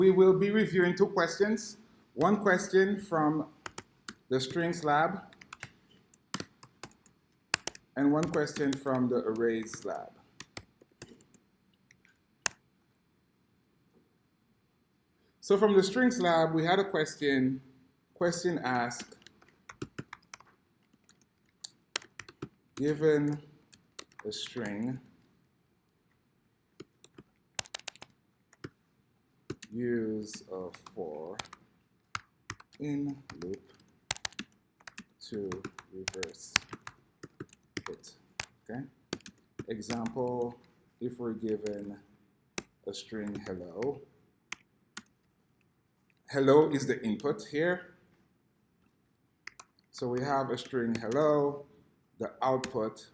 We will be reviewing two questions. One question from the strings lab and one question from the arrays lab. So from the strings lab, we had a question asked, given a string, use a for in loop to reverse it, okay? Example, if we're given a string hello, hello is the input here. So we have a string hello, the output,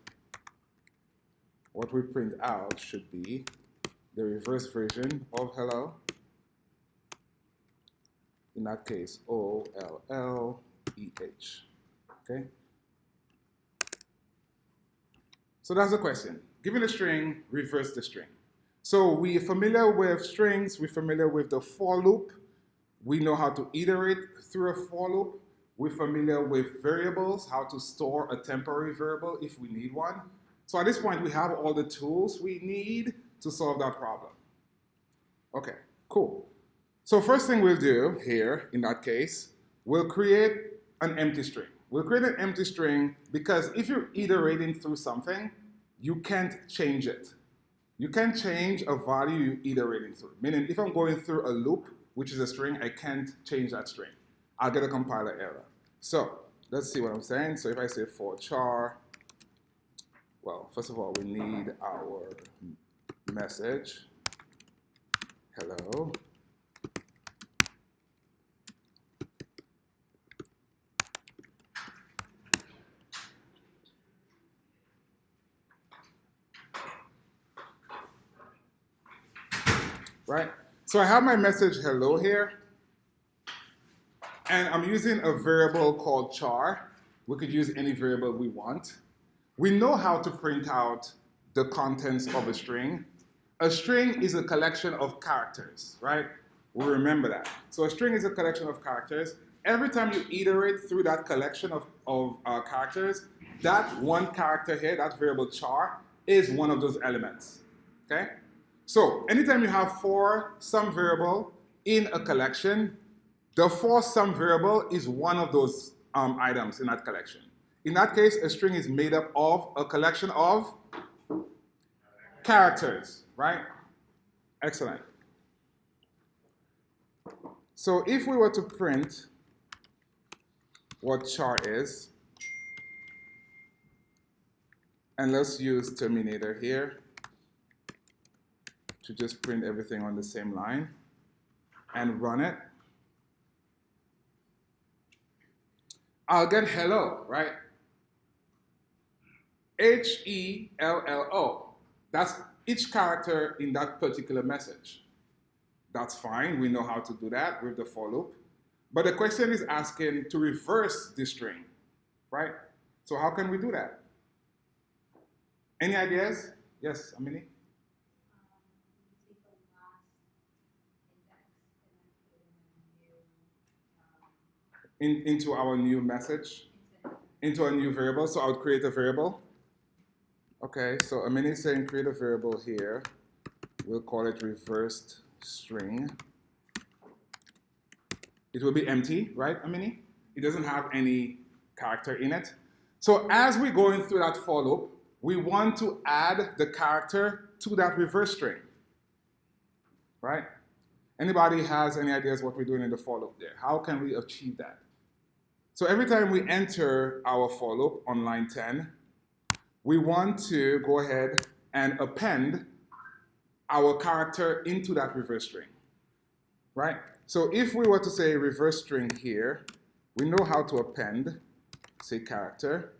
what we print out should be the reverse version of hello. In that case, O-L-L-E-H, okay? So that's the question. Given a string, reverse the string. So we're familiar with strings, we're familiar with the for loop. We know how to iterate through a for loop. We're familiar with variables, how to store a temporary variable if we need one. So at this point, we have all the tools we need to solve that problem. Okay, cool. So first thing we'll do here, in that case, we'll create an empty string. We'll create an empty string because if you're iterating through something, you can't change it. You can't change a value you're iterating through. Meaning, if I'm going through a loop, which is a string, I can't change that string. I'll get a compiler error. So let's see what I'm saying. So if I say for char, well, first of all, we need our message, hello. Right? So I have my message hello here, and I'm using a variable called char. We could use any variable we want. We know how to print out the contents of a string. A string is a collection of characters, right? We remember that. So a string is a collection of characters. Every time you iterate through that collection of characters, that one character here, that variable char, is one of those elements, okay? So anytime you have for some variable in a collection, the for some variable is one of those items in that collection. In that case, a string is made up of a collection of characters, right? Excellent. So if we were to print what char is, and let's use terminator here to just print everything on the same line and run it, I'll get hello, right? H-E-L-L-O. That's each character in that particular message. That's fine. We know how to do that with the for loop. But the question is asking to reverse the string, right? So how can we do that? Any ideas? Yes, Amini? Into our new message, into a new variable. So I would create a variable. Okay, so Amini is saying create a variable here. We'll call it reversed string. It will be empty, right, Amini? It doesn't have any character in it. So as we're going through that for loop, we want to add the character to that reverse string, right? Anybody has any ideas what we're doing in the for loop there? How can we achieve that? So every time we enter our for loop on line 10, we want to go ahead and append our character into that reverse string, right? So if we were to say reverse string here, we know how to append, say character,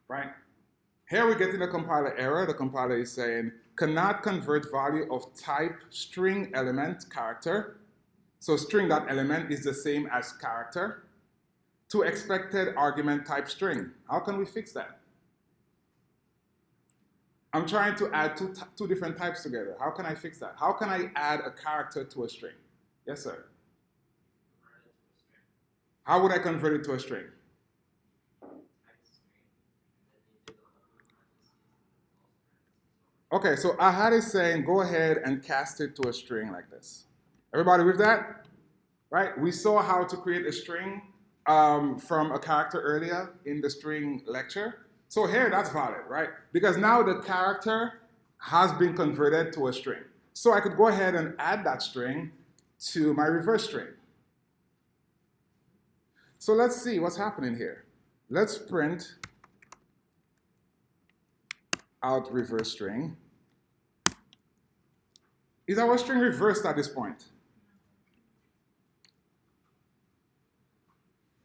right? Here we're getting a compiler error. The compiler is saying cannot convert value of type string element character. So string.element is the same as character to expected argument type string. How can we fix that? I'm trying to add two different types together. How can I fix that? How can I add a character to a string? Yes, sir. How would I convert it to a string? Okay, so I had it saying go ahead and cast it to a string like this. Everybody with that? Right? We saw how to create a string from a character earlier in the string lecture. So here that's valid, right? Because now the character has been converted to a string. So I could go ahead and add that string to my reverse string. So let's see what's happening here. Let's print out reverse string. Is our string reversed at this point?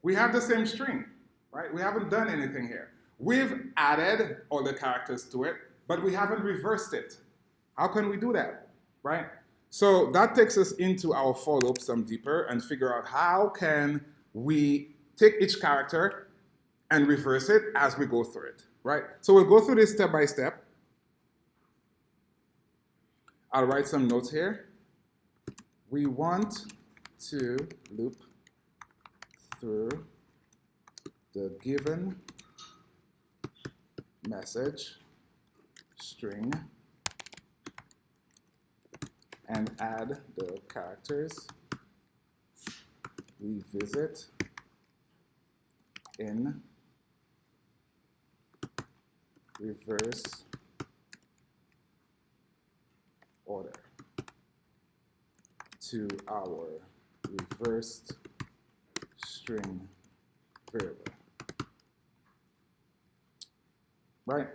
We have the same string, right? We haven't done anything here. We've added all the characters to it, but we haven't reversed it. How can we do that, right? So that takes us into our for loop some deeper and figure out how can we take each character and reverse it as we go through it, right? So we'll go through this step by step. I'll write some notes here. We want to loop through the given message string and add the characters we visit in reverse order to our reversed string variable. Right?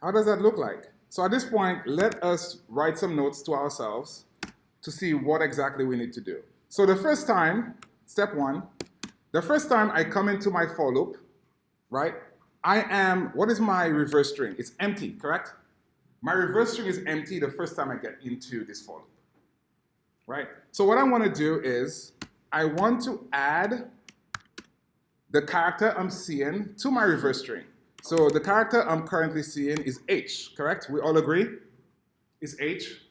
How does that look like? So at this point, let us write some notes to ourselves to see what exactly we need to do. So the first time, step one, the first time I come into my for loop, right, what is my reverse string? It's empty, correct? My reverse string is empty the first time I get into this for loop, right? So what I want to do is I want to add the character I'm seeing to my reverse string. So the character I'm currently seeing is H, correct? We all agree? Is H?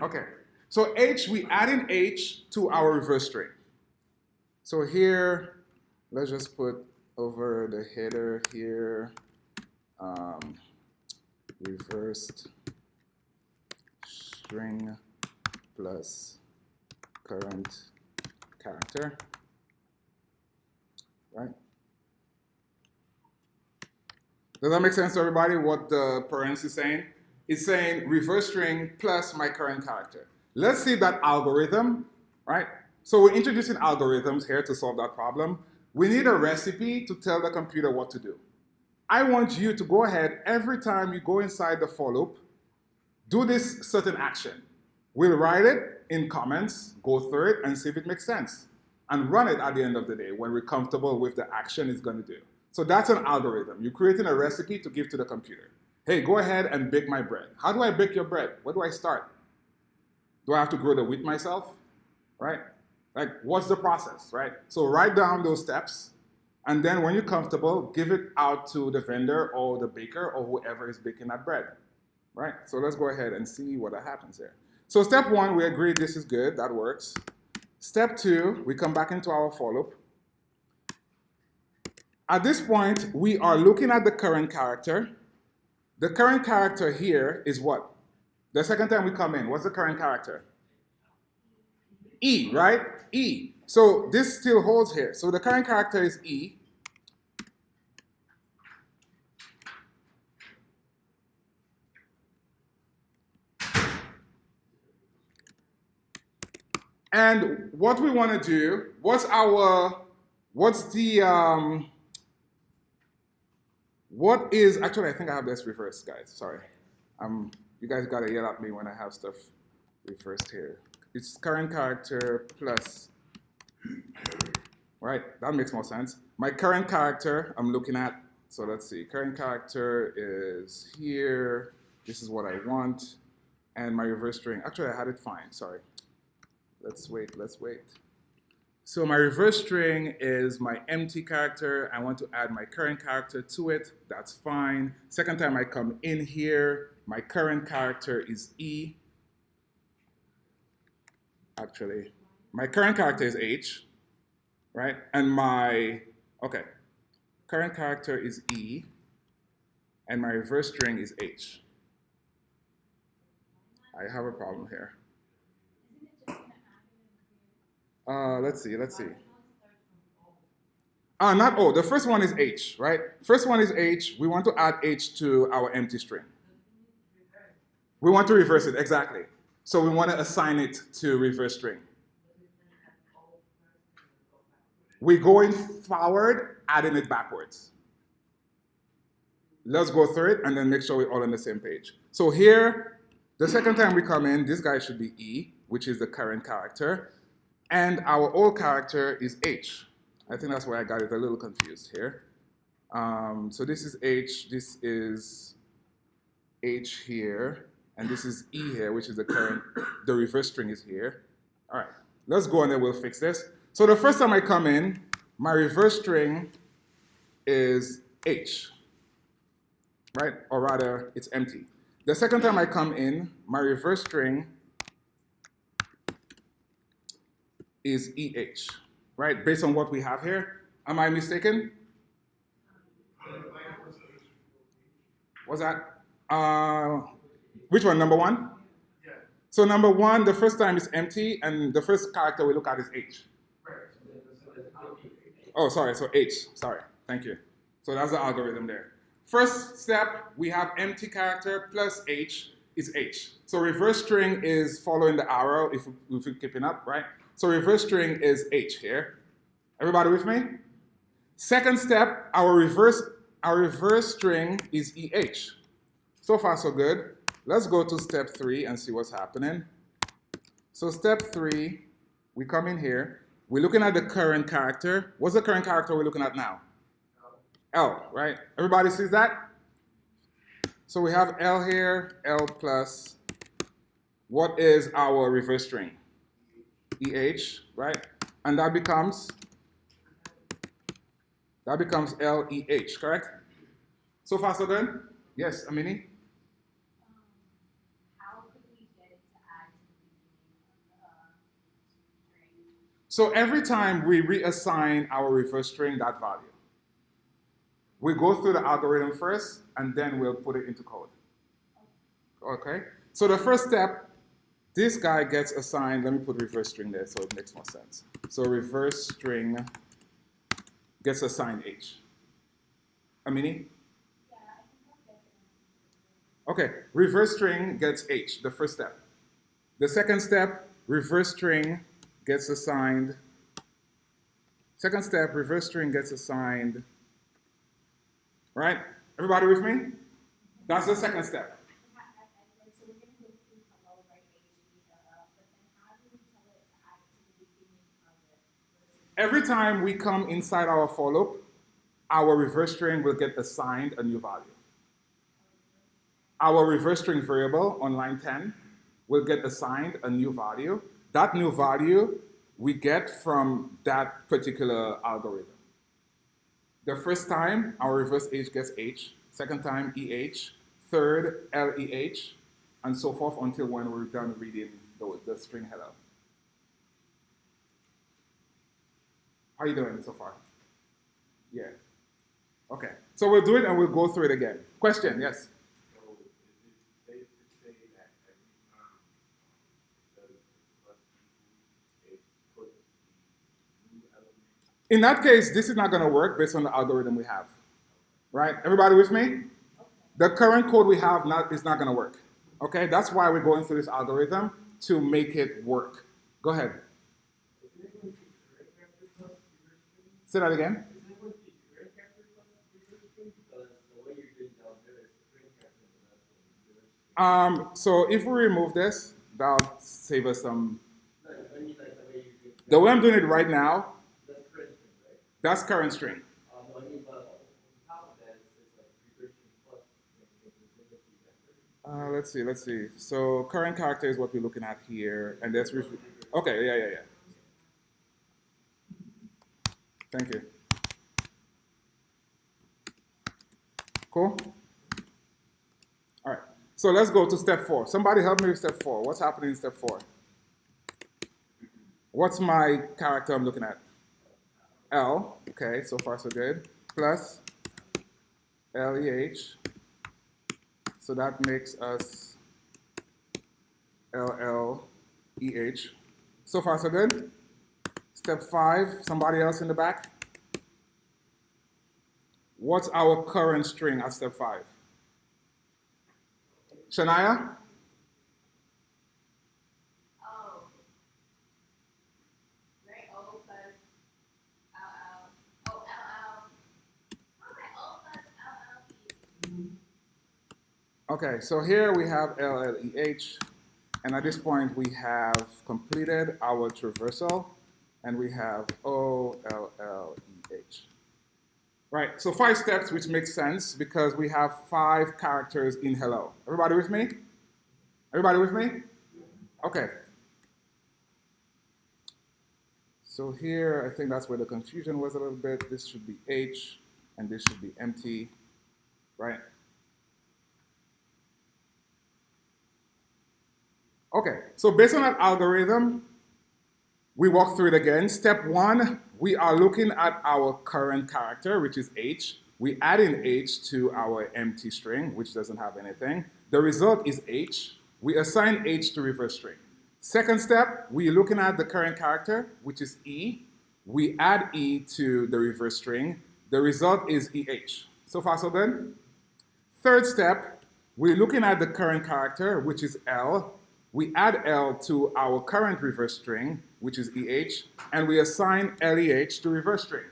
Okay. So H, we add in H to our reverse string. So here, let's just put over the header here, reversed string plus current character, right? Does that make sense to everybody what the parenthesis is saying? It's saying reverse string plus my current character. Let's see that algorithm, right? So we're introducing algorithms here to solve that problem. We need a recipe to tell the computer what to do. I want you to go ahead every time you go inside the for loop, do this certain action. We'll write it in comments, go through it, and see if it makes sense. And run it at the end of the day when we're comfortable with the action it's going to do. So that's an algorithm. You're creating a recipe to give to the computer. Hey, go ahead and bake my bread. How do I bake your bread? Where do I start? Do I have to grow the wheat myself? Right? Like, what's the process, right? So write down those steps, and then when you're comfortable, give it out to the vendor or the baker or whoever is baking that bread, right? So let's go ahead and see what happens here. So step one, we agree this is good, that works. Step two, we come back into our for loop. At this point, we are looking at the current character. The current character here is what? The second time we come in, what's the current character? E, right? E. So this still holds here. So the current character is E. And what we want to do, actually I think I have this reversed, guys, sorry. You guys gotta yell at me when I have stuff reversed here. It's current character plus, right, that makes more sense. My current character I'm looking at, so let's see, current character is here, this is what I want, and my reverse string, actually I had it fine, sorry. Let's wait. So my reverse string is my empty character. I want to add my current character to it. That's fine. Second time I come in here, my current character is E. Actually, my current character is H, right? And okay, current character is E, and my reverse string is H. I have a problem here. Let's see. Not O. The first one is H, right? First one is H. We want to add H to our empty string. We want to reverse it, exactly. So we want to assign it to reverse string. We're going forward, adding it backwards. Let's go through it and then make sure we're all on the same page. So here, the second time we come in, this guy should be E, which is the current character. And our old character is H. I think that's where I got it a little confused here. So this is H, this is H here, and this is E here, which is the reverse string is here. All right, let's go and then we'll fix this. So the first time I come in, my reverse string is H, right? Or rather, it's empty. The second time I come in, my reverse string is EH, right? Based on what we have here. Am I mistaken? What's that? Which one, number one? Yeah. So number one, the first time is empty, and the first character we look at is H. Oh, sorry, so H, sorry, thank you. So that's the algorithm there. First step, we have empty character plus H is H. So reverse string is following the arrow if we're keeping up, right? So reverse string is H here. Everybody with me? Second step, our reverse string is EH. So far, so good. Let's go to step 3 and see what's happening. So step 3, we come in here. We're looking at the current character. What's the current character we're looking at now? L, right? Everybody sees that? So we have L here, L plus, what is our reverse string? EH, right? And that becomes LEH, correct? So far, so good? Yes, Amini? How could we get it to add to the beginning of the string? So every time we reassign our reverse string that value, we go through the algorithm first, and then we'll put it into code. Okay? So the first step, this guy gets assigned, let me put reverse string there so it makes more sense. So reverse string gets assigned H. Amini? Yeah, I think I'll get it. Okay, reverse string gets H, the first step. The second step, reverse string gets assigned. Second step, reverse string gets assigned. Right? Everybody with me? That's the second step. So we're going to go through hello, right, H, but then how do we tell it to add it to the beginning of it? Every time we come inside our for loop, our reverse string will get assigned a new value. Our reverse string variable on line 10 will get assigned a new value. That new value we get from that particular algorithm. The first time, our reverse H gets H. Second time, EH. Third, LEH. And so forth until when we're done reading the string hello. How are you doing so far? Yeah. Okay. So we'll do it and we'll go through it again. Question, yes? So is it safe to say that every time the plus equals, it puts the new element? In that case, this is not going to work based on the algorithm we have. Right? Everybody with me? The current code we have is not going to work. Okay? That's why we're going through this algorithm to make it work. Go ahead. Say that again. So if we remove this, that'll save us some. The way I'm doing it right now, that's current string. Let's see. So current character is what we're looking at here, and that's okay. Yeah. Thank you. Cool? All right. So let's go to step 4. Somebody help me with step 4. What's happening in step 4? What's my character I'm looking at? L. Okay, so far so good. Plus LEH. So that makes us LLEH. So far so good. Step 5. Somebody else in the back? What's our current string at step 5? Shania? O. Right? O plus LL. Oh, LL. How am I O plus LLE? Okay, so here we have LLEH, and at this point we have completed our traversal, and we have OLLEH. Right, so 5 steps, which makes sense because we have 5 characters in hello. Everybody with me? Everybody with me? Okay. So here, I think that's where the confusion was a little bit. This should be H, and this should be empty, right? Okay, so based on that algorithm, we walk through it again. Step 1, we are looking at our current character, which is H. We add in H to our empty string, which doesn't have anything. The result is H. We assign H to reverse string. Second step, we're looking at the current character, which is E. We add E to the reverse string. The result is EH. So far, so good? Third step, we're looking at the current character, which is L. We add L to our current reverse string, which is EH, and we assign LEH to reverse string.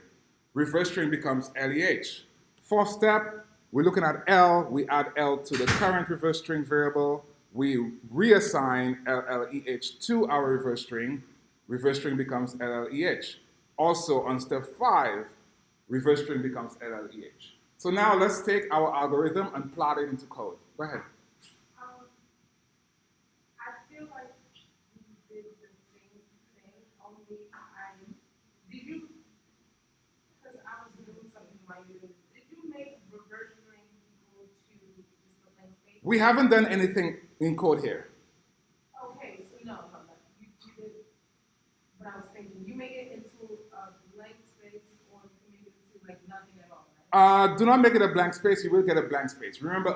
Reverse string becomes LEH. Fourth step, we're looking at L. We add L to the current reverse string variable. We reassign LLEH to our reverse string. Reverse string becomes LLEH. Also, on step 5, reverse string becomes LLEH. So now let's take our algorithm and plot it into code. Go ahead. I feel like you did the same thing, only did you, because I was doing something while you did this, did you make reverse string equal to just the blank space? We haven't done anything in code here. Okay, so no, you did, but I was thinking, you make it into a blank space, or you make it into like nothing at all, right? Do not make it a blank space. You will get a blank space. Remember,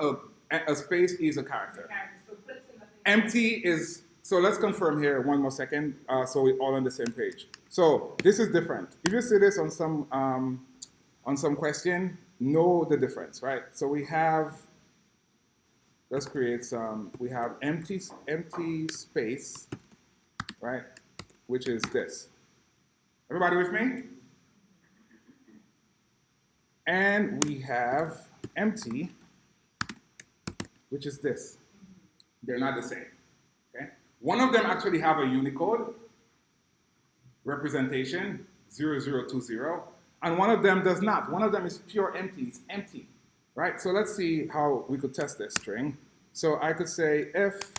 a space is a character. So put it to nothing. Empty is, so let's confirm here one more second so we're all on the same page. So this is different. If you see this on some question, know the difference, right? So we have, let's create some, we have empty space, right? Which is this. Everybody with me? And we have empty, which is this. They're not the same. Okay? One of them actually have a Unicode representation, 0020, and one of them does not. One of them is pure empty. It's empty. Right? So let's see how we could test this string. So I could say if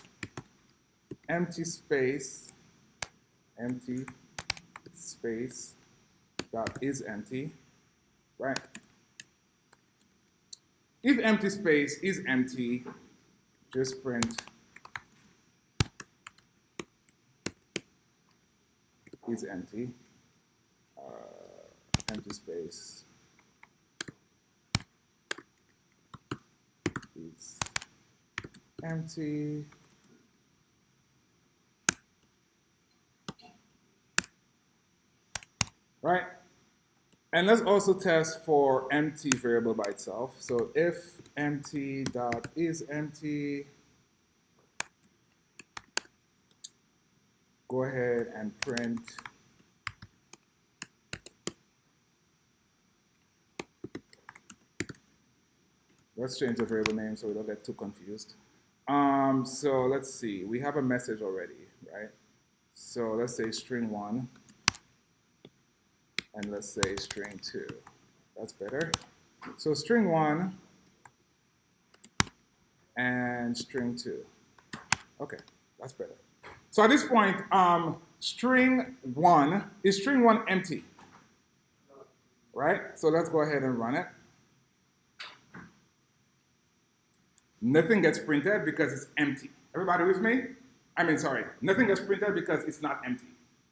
empty space dot is empty, right? If empty space is empty, just print is empty. Empty space is empty. Right? And let's also test for empty variable by itself. So if empty dot is empty, go ahead and print let's change the variable name so we don't get too confused. So let's see, we have a message already, right? So let's say string 1, and let's say string 2. That's better. So string 1 and string 2. Okay, that's better. So at this point, string 1, is string 1 empty? right? So let's go ahead and run it. Nothing gets printed because it's empty. Everybody with me? Nothing gets printed because it's not empty.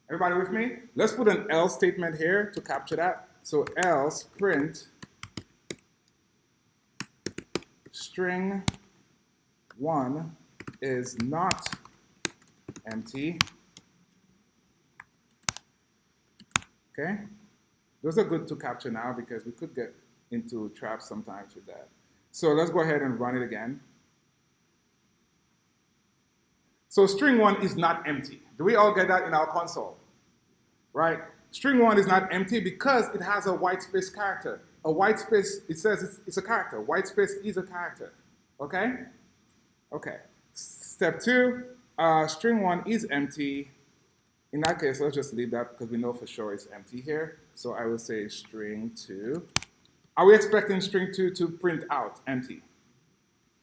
Everybody with me? Let's put an else statement here to capture that. So else print string 1 is not empty. Okay? Those are good to capture now because we could get into traps sometimes with that. So let's go ahead and run it again. So string 1 is not empty. Do we all get that in our console? Right? String 1 is not empty because it has a white space character. A white space, it says it's a character. White space is a character. Okay? Okay. Step 2, string 1 is empty. In that case, let's just leave that because we know for sure it's empty here. So I will say string 2. Are we expecting string 2 to print out empty?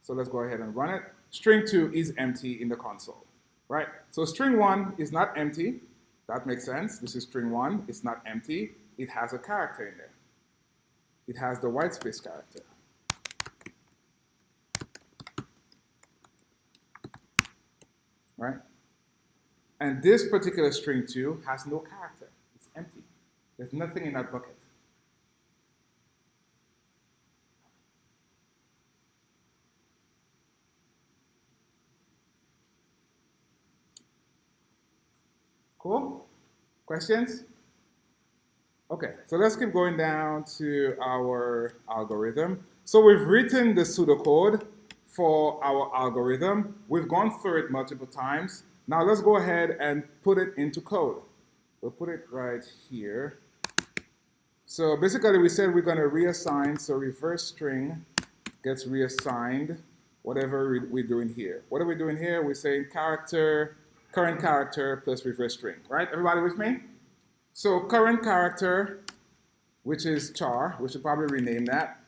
So let's go ahead and run it. String 2 is empty in the console, right? So string 1 is not empty. That makes sense. This is string 1. It's not empty. It has a character in there. It has the white space character. Right? And this particular string 2 has no character. It's empty. There's nothing in that bucket. Cool? Questions? Okay, so let's keep going down to our algorithm. So we've written the pseudocode for our algorithm. We've gone through it multiple times. Now let's go ahead and put it into code. We'll put it right here. So basically we said we're going to reassign, so reverse string gets reassigned whatever we're doing here. What are we doing here? We're saying character, current character plus reverse string, right? Everybody with me? So current character, which is char, we should probably rename that.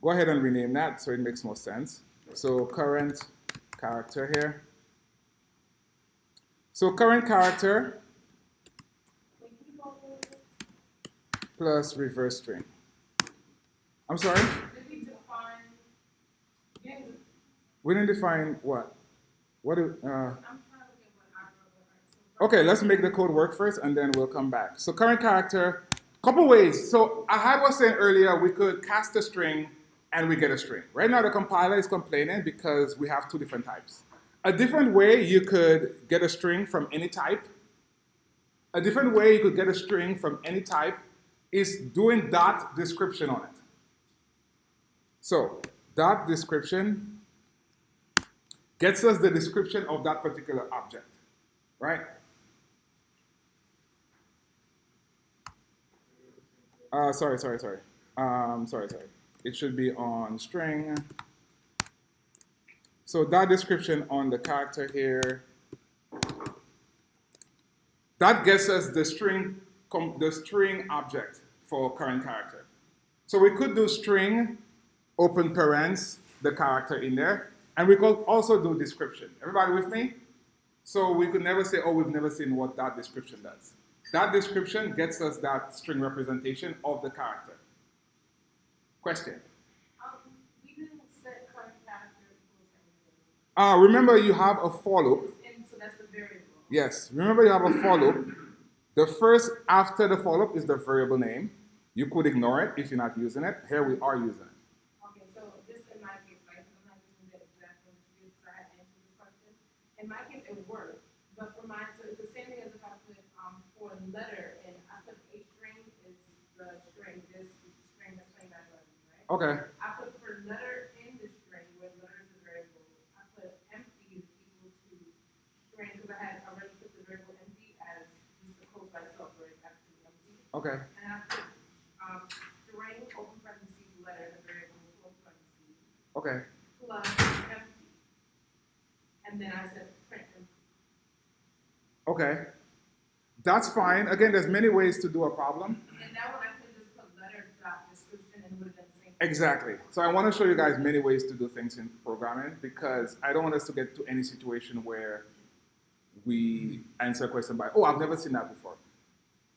Go ahead and rename that so it makes more sense. So current character here. So current character plus reverse string. I'm sorry? Did we define? We didn't define what? What do, I'm trying to get what I wrote. Okay, let's make the code work first and then we'll come back. So current character, couple ways. So I was saying earlier we could cast a string and we get a string. Right now the compiler is complaining because we have two different types. A different way you could get a string from any type. A different way you could get a string from any type is doing dot description on it. So dot description gets us the description of that particular object, right? Sorry. It should be on string. So that description on the character here, that gets us the string object for current character. So we could do string, open parens, the character in there, and we could also do description. Everybody with me? So we could never say, oh, we've never seen what that description does. That description gets us that string representation of the character. Question? We didn't set current character equals anything. Remember you have a for loop. And so that's the variable. Yes, remember you have a for loop. The first after the for loop is the variable name. You could ignore it if you're not using it. Here we are using it. Okay, so this in my case, right? Because I'm not using the exact one to use, so I had to answer this question. In my case, it worked. But for mine, so it's the same thing as if I put for a letter and I put a string is the string, this string that's playing back letters, right? Okay. I put for letter in the string where letter is the variable. I put empty is equal to string because I had already put the variable empty as just the code by itself where it's actually empty. Okay. And I put string open parentheses letter the variable close parentheses. Okay. Plus empty. And then I said print empty. Okay. That's fine. Again, there's many ways to do a problem. And that one I could just put letter dot description and it would have been the same. Exactly. So I want to show you guys many ways to do things in programming because I don't want us to get to any situation where we answer a question by, oh, I've never seen that before.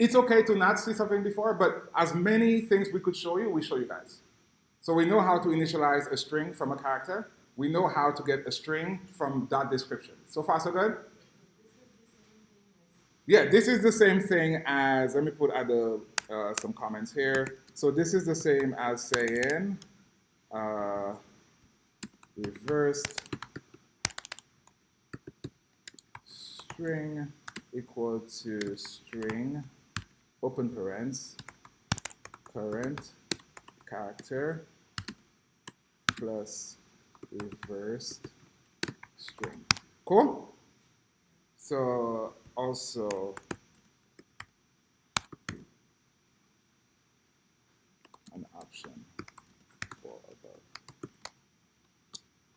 It's okay to not see something before, but as many things we could show you, we show you guys. So we know how to initialize a string from a character. We know how to get a string from dot description. So far, so good? Yeah, this is the same thing as, let me put some comments here. So this is the same as saying uh, reversed string equal to string, open parens, current character plus reversed string. Cool? So also an option for above.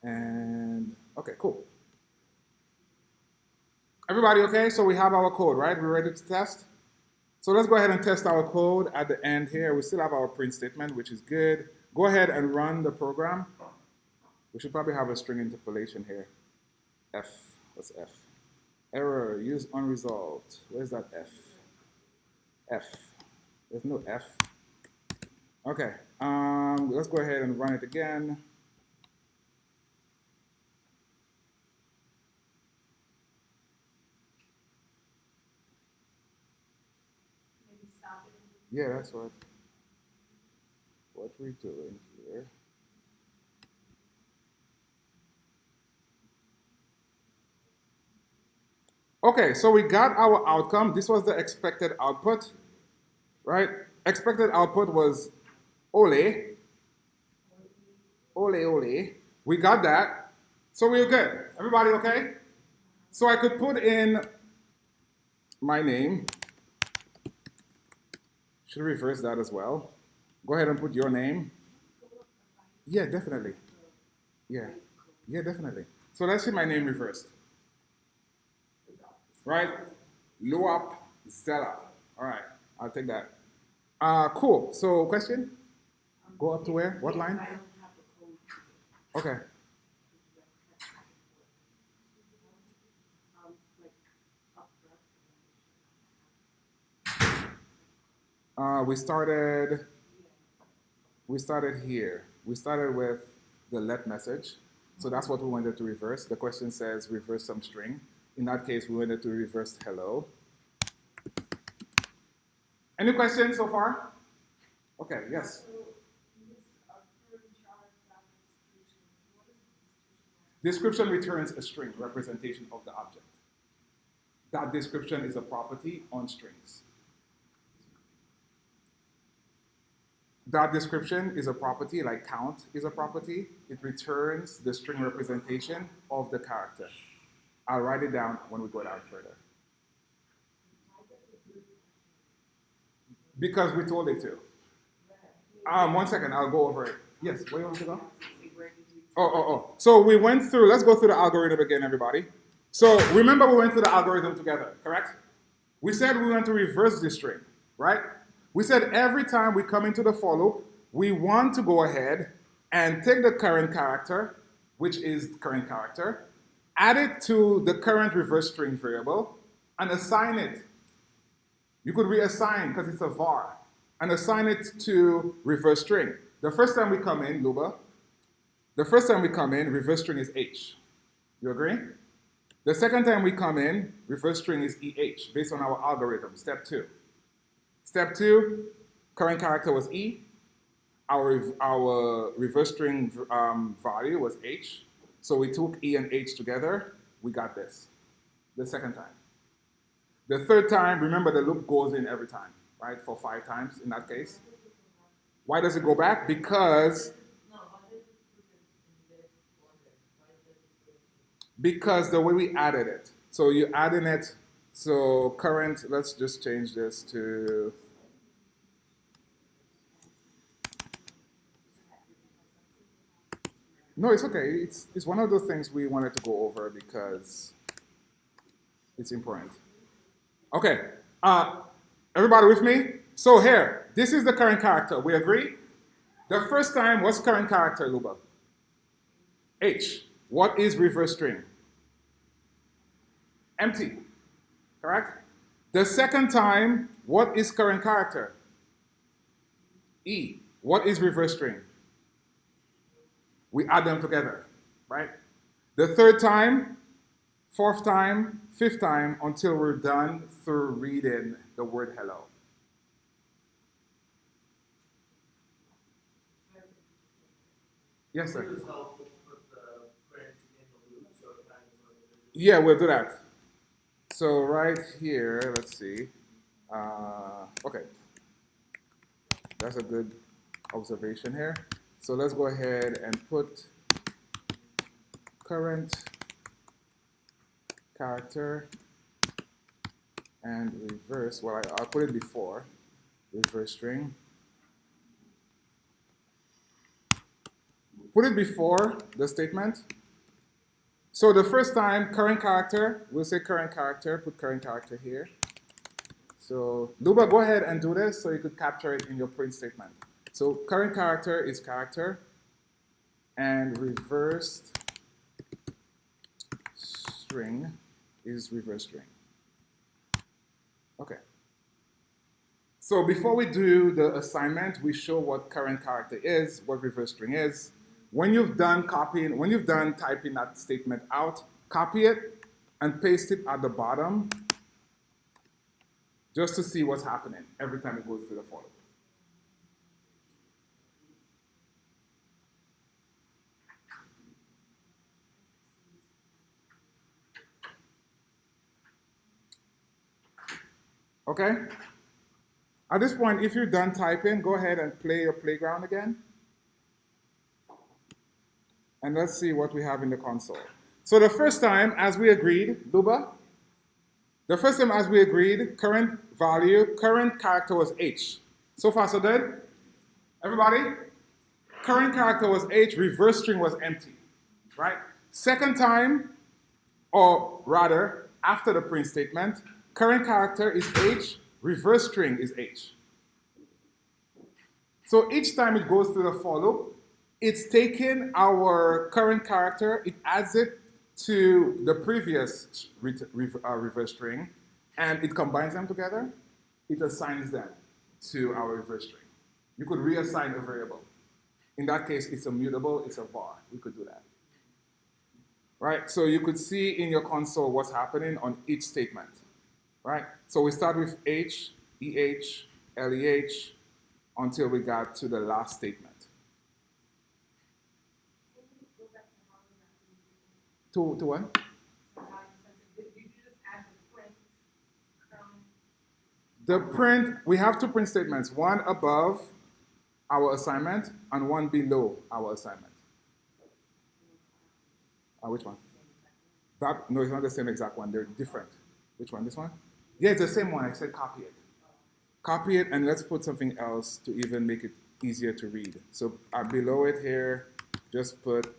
And okay, cool. Everybody okay? So we have our code, right? We're ready to test? So let's go ahead and test our code at the end here. We still have our print statement, which is good. Go ahead and run the program. We should probably have a string interpolation here. F, what's F? Error, use unresolved. Where's that F? F, there's no F. Okay, let's go ahead and run it again. Maybe stop it. Yeah, that's what we're doing here. Okay, so we got our outcome. This was the expected output, right? Expected output was ole. Ole, ole. We got that. So we're good. Everybody okay? So I could put in my name. Should reverse that as well. Go ahead and put your name. Yeah, definitely. Yeah, yeah, definitely. So let's see my name reversed. Right? Luap Zella. All right, I'll take that. Cool. So question? Go up to where? What line? Okay. We started here. We started with the let message. So that's what we wanted to reverse. The question says reverse some string. In that case, we wanted to reverse hello. Any questions so far? Okay, yes. Description returns a string representation of the object. That description is a property on strings. That description is a property, like count is a property. It returns the string representation of the character. I'll write it down when we go down further. Because we told it to. 1 second, I'll go over it. Yes, where you want to go? So we went through, let's go through the algorithm again, everybody. So remember we went through the algorithm together, correct? We said we want to reverse this string, right? We said every time we come into the for loop, we want to go ahead and take the current character, which is the current character, add it to the current reverse string variable, and assign it. You could reassign, because it's a var, and assign it to reverse string. The first time we come in, Luba, reverse string is H. You agree? The second time we come in, reverse string is EH, based on our algorithm, step 2. Step 2, current character was E. Our reverse string value was H. So we took E and H together. We got this the second time. The third time, remember the loop goes in every time, right? For 5 times in that case. Why does it go back? Because the way we added it. So you add in it. So current, let's just change this to, no, it's okay. It's one of those things we wanted to go over because it's important. Okay, everybody with me? So here, this is the current character. We agree? The first time, what's current character, Luba? H. What is reverse string? Empty, correct? The second time, what is current character? E. What is reverse string? We add them together, right? The third time, fourth time, fifth time, until we're done through reading the word hello. Yes, sir. It is helpful to put the print in the loop so it kind of Yeah, we'll do that. So right here, let's see. Okay, that's a good observation here. So let's go ahead and put current character and reverse. Well, I'll put it before reverse string. Put it before the statement. So the first time, current character, we'll say current character, put current character here. So Luba, go ahead and do this so you could capture it in your print statement. So current character is character, and reversed string is reverse string. Okay. So before we do the assignment, we show what current character is, what reverse string is. When you've done typing that statement out, copy it and paste it at the bottom just to see what's happening every time it goes through the for loop. Okay? At this point, if you're done typing, go ahead and play your playground again. And let's see what we have in the console. So the first time, as we agreed, Luba, the first time as we agreed, current value, current character was H. So far, so good? Everybody? Current character was H, reverse string was empty, right? Second time, or rather, after the print statement, current character is H, reverse string is H. So each time it goes through the for loop, it's taking our current character, it adds it to the previous reverse string, and it combines them together. It assigns them to our reverse string. You could reassign a variable. In that case, it's a mutable, it's a var. We could do that. Right? So you could see in your console what's happening on each statement. Right? So we start with H, EH, LEH, until we got to the last statement. To what? Did you just add the print? The print, we have two print statements, one above our assignment and one below our assignment. Which one? That, no, it's not the same exact one. They're different. Which one? This one? Yeah, it's the same one. I said copy it. Copy it, and let's put something else to even make it easier to read. So below it here, just put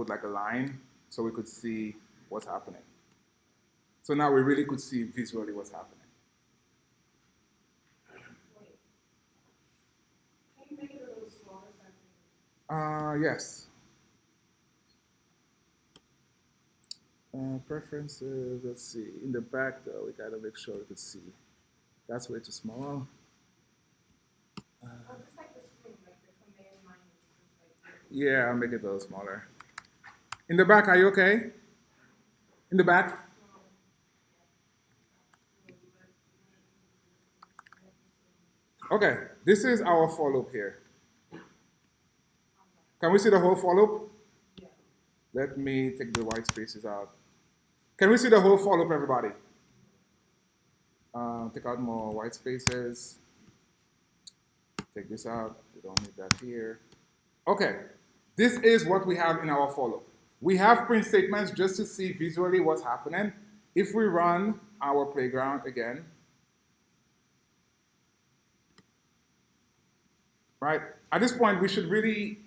like a line so we could see what's happening. So now we really could see visually what's happening. Wait. Can you make it a little smaller so I can... Yes. Preferences, let's see. In the back though, we gotta make sure we could see. That's way too small. just like the screen, like the command line is just like... Yeah, I'll make it a little smaller. In the back, are you okay? In the back? Okay, this is our for loop here. Can we see the whole for loop? Yeah. Let me take the white spaces out. Can we see the whole for loop, everybody? Take out more white spaces. Take this out. We don't need that here. Okay, this is what we have in our for loop. We have print statements just to see visually what's happening. If we run our playground again, right? At this point, we should really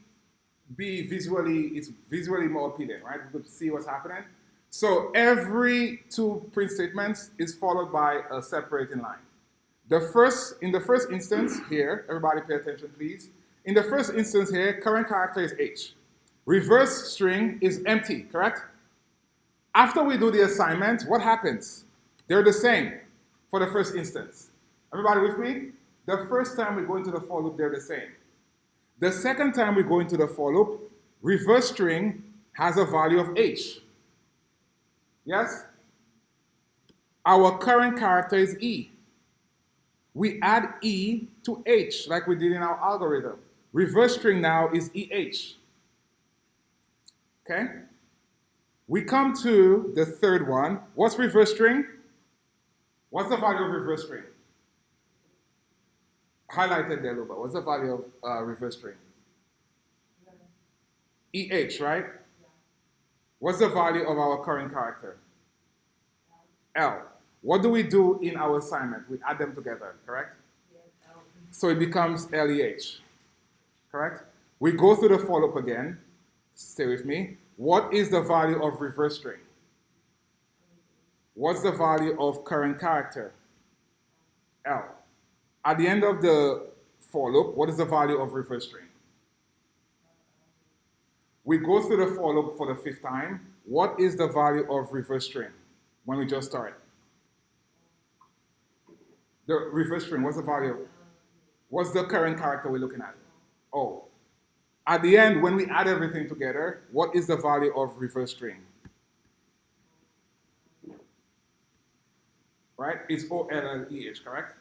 be it's visually more appealing, right? We could see what's happening. So every two print statements is followed by a separating line. In the first instance here, everybody pay attention, please. In the first instance here, current character is H. Reverse string is empty, correct? After we do the assignment, what happens? They're the same for the first instance. Everybody with me? The first time we go into the for loop, they're the same. The second time we go into the for loop, reverse string has a value of h. Yes? Our current character is e. We add e to h like we did in our algorithm. Reverse string now is eh. Okay? We come to the third one. What's reverse string? What's the value of reverse string? Highlighted there, Luba. What's the value of reverse string? EH, right? What's the value of our current character? L. What do we do in our assignment? We add them together, correct? So it becomes LEH, correct? We go through the for loop again. Stay with me. What is the value of reverse string? What's the value of current character? L. At the end of the for loop, what is the value of reverse string? We go through the for loop for the fifth time. What is the value of reverse string when we just start? The reverse string, what's the value? What's the current character we're looking at? O. At the end, when we add everything together, what is the value of reverse string? Right? It's OLLEH, correct?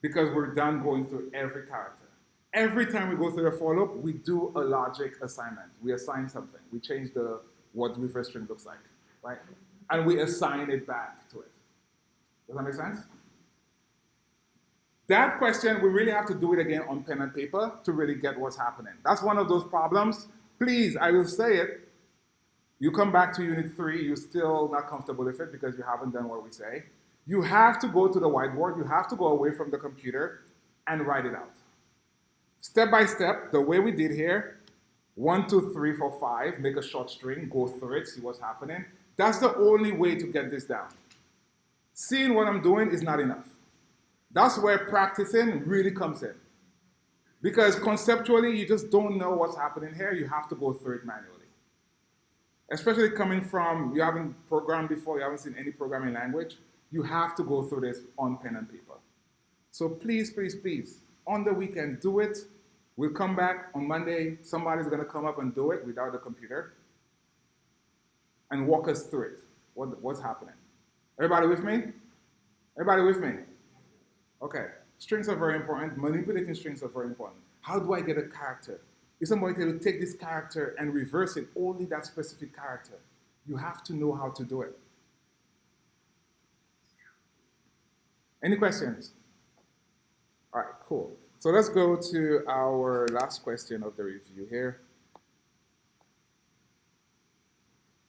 Because we're done going through every character. Every time we go through the for loop, we do a logic assignment. We assign something. We change what reverse string looks like, right? And we assign it back to it. Does that make sense? That question, we really have to do it again on pen and paper to really get what's happening. That's one of those problems. Please, I will say it. You come back to Unit 3, you're still not comfortable with it because you haven't done what we say. You have to go to the whiteboard. You have to go away from the computer and write it out. Step by step, the way we did here, 1, 2, 3, 4, 5, make a short string, go through it, see what's happening. That's the only way to get this down. Seeing what I'm doing is not enough. That's where practicing really comes in. Because conceptually, you just don't know what's happening here. You have to go through it manually. Especially coming from, you haven't programmed before, you haven't seen any programming language, you have to go through this on pen and paper. So please, please, please, on the weekend, do it. We'll come back on Monday. Somebody's going to come up and do it without the computer and walk us through it. What's happening? Everybody with me? Everybody with me? Okay. Strings are very important. Manipulating strings are very important. How do I get a character? If somebody can take this character and reverse it, only that specific character, you have to know how to do it. Any questions? All right, cool. So let's go to our last question of the review here.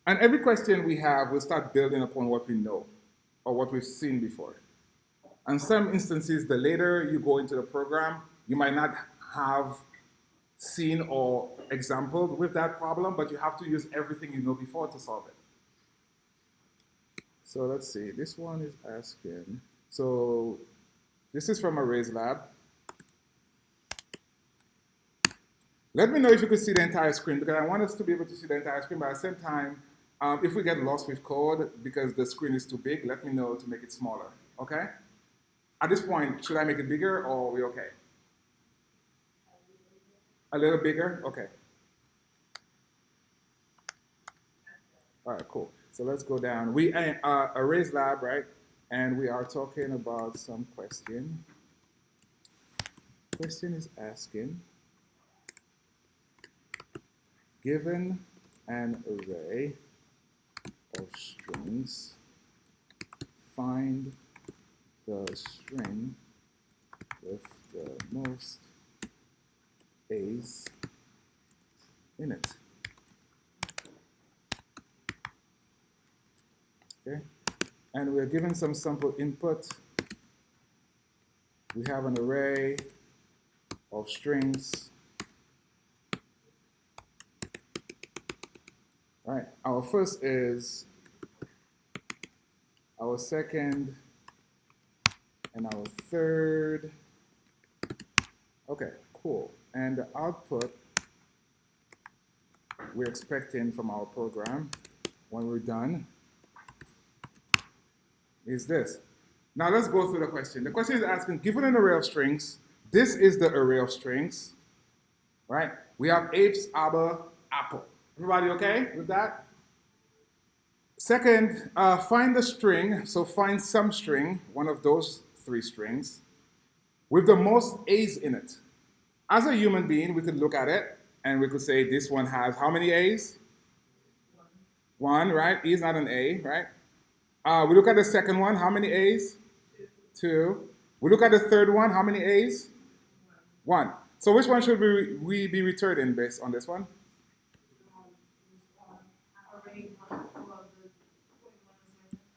And every question we have, we'll start building upon what we know or what we've seen before. In some instances, the later you go into the program, you might not have seen or exampled with that problem, but you have to use everything you know before to solve it. So let's see, this one is asking, so this is from Arrays Lab. Let me know if you could see the entire screen, because I want us to be able to see the entire screen, but at the same time, if we get lost with code because the screen is too big, let me know to make it smaller, okay? At this point, should I make it bigger or are we okay? A little bigger? Okay. All right, cool. So let's go down. We are Arrays Lab, right? And we are talking about some question. Question is asking, given an array of strings, find the string with the most A's in it. Okay, and we're given some sample input. We have an array of strings. All right, our first is, our second, and our third. Okay, cool. And the output we're expecting from our program when we're done is this. Now let's go through the question. The question is asking, given an array of strings, this is the array of strings, right? We have apes, aber, apple. Everybody okay with that? Second, find the string. So find some string, one of those three strings, with the most A's in it. As a human being, we could look at it and we could say this one has how many A's? One, right? E is not an A, right? We look at the second one, how many A's? Two. We look at the third one, how many A's? One. So which one should we be returning based on this one?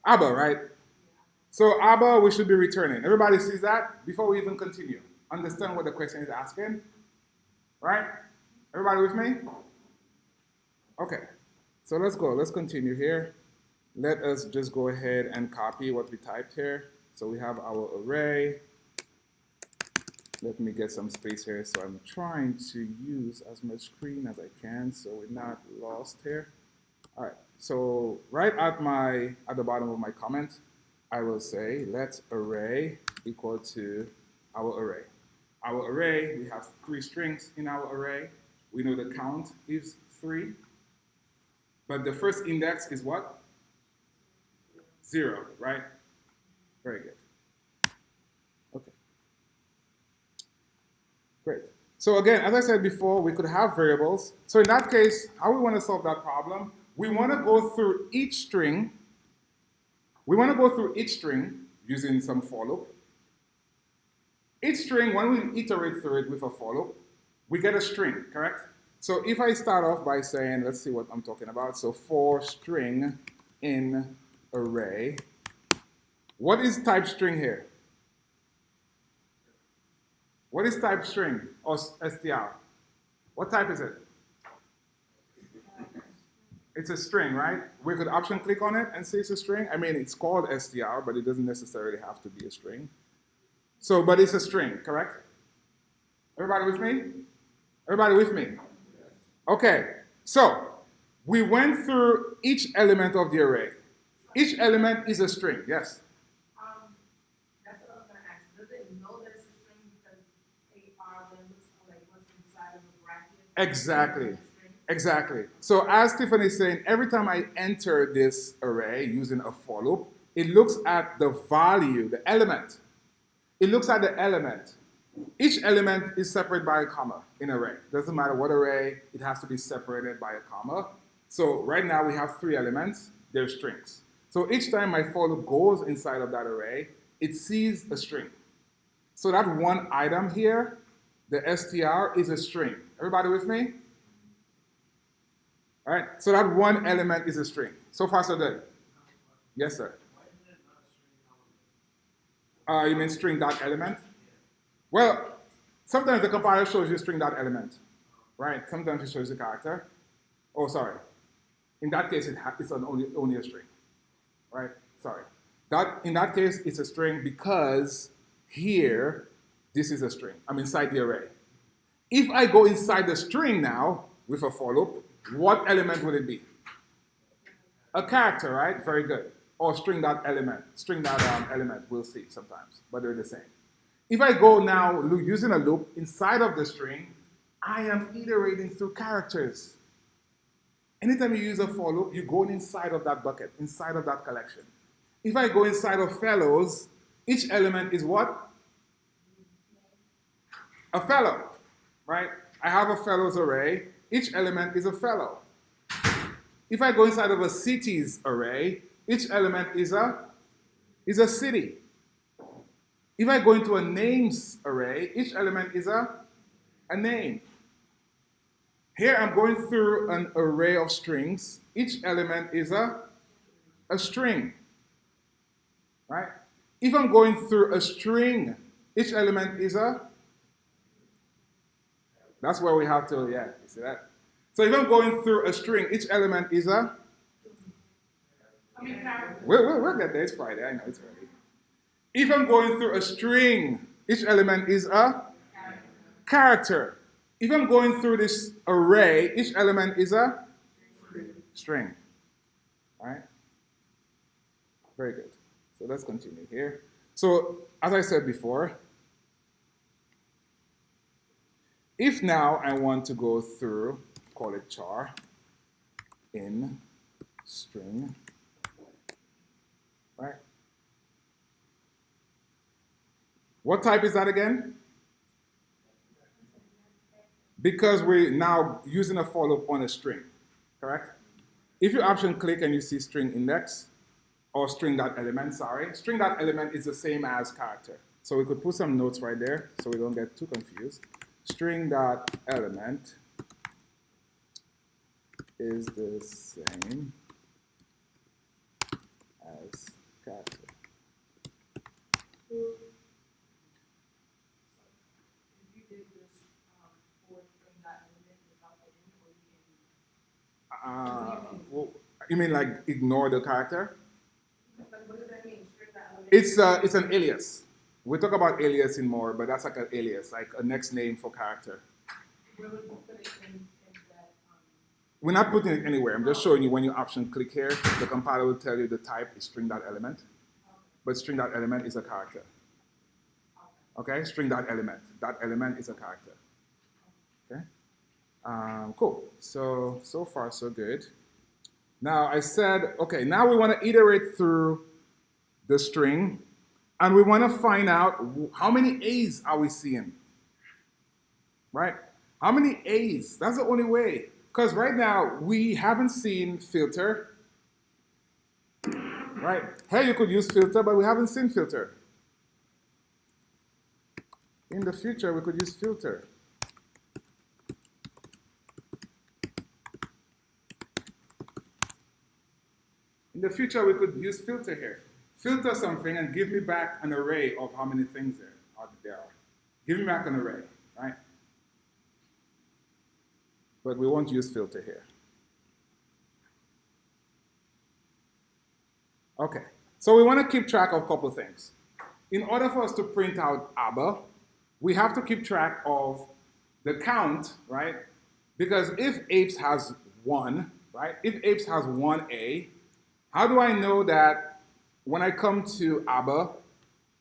Abba, right? So Abba, we should be returning. Everybody sees that? Before we even continue, understand what the question is asking, right? Everybody with me? Okay. So let's go. Let's continue here. Let us just go ahead and copy what we typed here. So we have our array. Let me get some space here. So I'm trying to use as much screen as I can so we're not lost here. All right. So right at the bottom of my comment, I will say let array equal to our array. Our array, we have three strings in our array. We know the count is 3. But the first index is what? 0, right? Very good. Okay. Great. So again, as I said before, we could have variables. So in that case, how we want to solve that problem, we want to go through each string. We want to go through each string using some for loop. Each string, when we iterate through it with a for loop, we get a string, correct? So if I start off by saying, let's see what I'm talking about. So for string in array, what is type string here? What is type string or str? What type is it? It's a string, right? We could option click on it and say it's a string. I mean, it's called str, but it doesn't necessarily have to be a string. So, but it's a string, correct? Everybody with me? Everybody with me? Okay, so we went through each element of the array. Each element is a string, yes? That's what I was going to ask. Does it know that it's a string because AR then looks like what's inside of the bracket? Exactly. Exactly. So as Tiffany is saying, every time I enter this array using a for loop, it looks at the value, the element. It looks at the element. Each element is separated by a comma in an array. Doesn't matter what array, it has to be separated by a comma. So right now we have 3 elements, they're strings. So each time my for loop goes inside of that array, it sees a string. So that one item here, the str, is a string. Everybody with me? All right, so that one element is a string. So far, so good. Yes, sir. You mean string dot element? Well, sometimes the compiler shows you string dot element, right? Sometimes it shows the character. Oh, sorry. In that case, it's only a string, right? Sorry. In that case, it's a string because here, this is a string. I'm inside the array. If I go inside the string now with a for loop, what element would it be? A character, right? Very good. Or string dot element. String dot element, we'll see sometimes, but they're the same. If I go now using a loop inside of the string, I am iterating through characters. Anytime you use a for loop, you're going inside of that bucket, inside of that collection. If I go inside of fellows, each element is what? A fellow, right? I have a fellows array. Each element is a fellow. If I go inside of a cities array, each element is a city. If I go into a names array, each element is a name. Here I'm going through an array of strings. Each element is a string, right? If I'm going through a string, each element is that's where we have to, yeah, you see that? So if I'm going through a string, each element is we'll get there, it's Friday, I know it's Friday. If I'm going through a string, each element is a character. If I'm going through this array, each element is a string. All right? Very good. So let's continue here. So as I said before, if now I want to go through, call it char, in string, right? What type is that again? Because we're now using a for loop on a string, correct? If you option click and you see string index, or string.element, sorry, string.element is the same as character. So we could put some notes right there so we don't get too confused. String.element is the same as character. If you did this for string dot element without the end, or you can Well, you mean like ignore the character? But what does that mean? String dot element. It's an alias. We'll talk about aliasing more, but that's like an alias, like a next name for character. Where would you put it in that? We're not putting it anywhere. I'm just showing you when you option click here, the compiler will tell you the type is string.element, but string.element is a character. Okay, string.element. That element is a character. Okay, cool. So far so good. Now I said, okay, now we want to iterate through the string, and we want to find out how many A's are we seeing, right? How many A's? That's the only way. Because right now, we haven't seen filter, right? Here you could use filter, but we haven't seen filter. In the future, we could use filter. In the future, we could use filter here. Filter something and give me back an array of how many things there are. Give me back an array, right? But we won't use filter here. Okay, so we want to keep track of a couple of things. In order for us to print out ABBA, we have to keep track of the count, right? Because if apes has 1, right? If apes has 1A, how do I know that when I come to ABBA,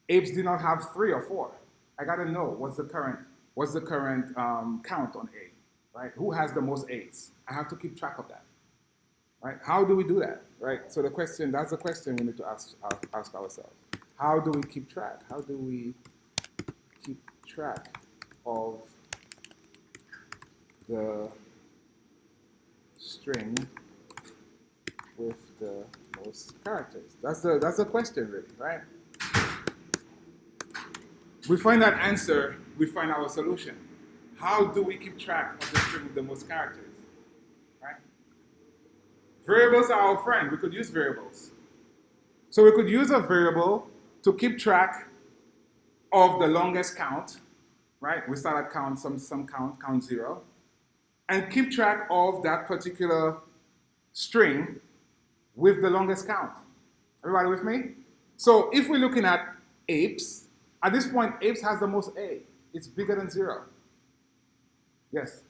apes did not have 3 or 4? I gotta know what's the current count on A, right? Who has the most A's? I have to keep track of that, right? How do we do that, right? So that's the question we need to ask ourselves. How do we keep track? How do we keep track of the string with the most characters? That's the question, really, right? We find that answer, we find our solution. How do we keep track of the string with the most characters, right? Variables are our friend. We could use variables. So we could use a variable to keep track of the longest count, right? We start at count, some count 0, and keep track of that particular string with the longest count. Everybody with me? So if we're looking at apes, at this point, apes has the most A. It's bigger than 0. Yes?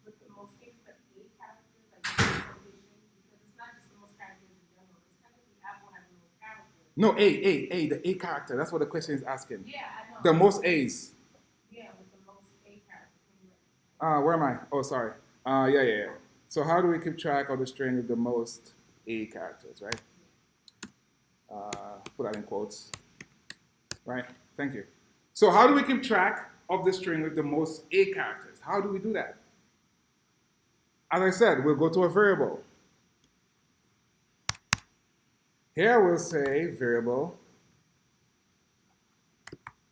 With the most cases, the A characters, like the position, because it's not just the most characters in general. Because technically, Apple has the most characters. No, A, the A character. That's what the question is asking. Yeah, I know. The most A's. Yeah, with the most A characters. Where am I? Oh, sorry. Yeah. So how do we keep track of the string with the most A characters, right? Put that in quotes, right? Thank you. So how do we keep track of the string with the most A characters? How do we do that? As I said, we'll go to a variable. Here we'll say variable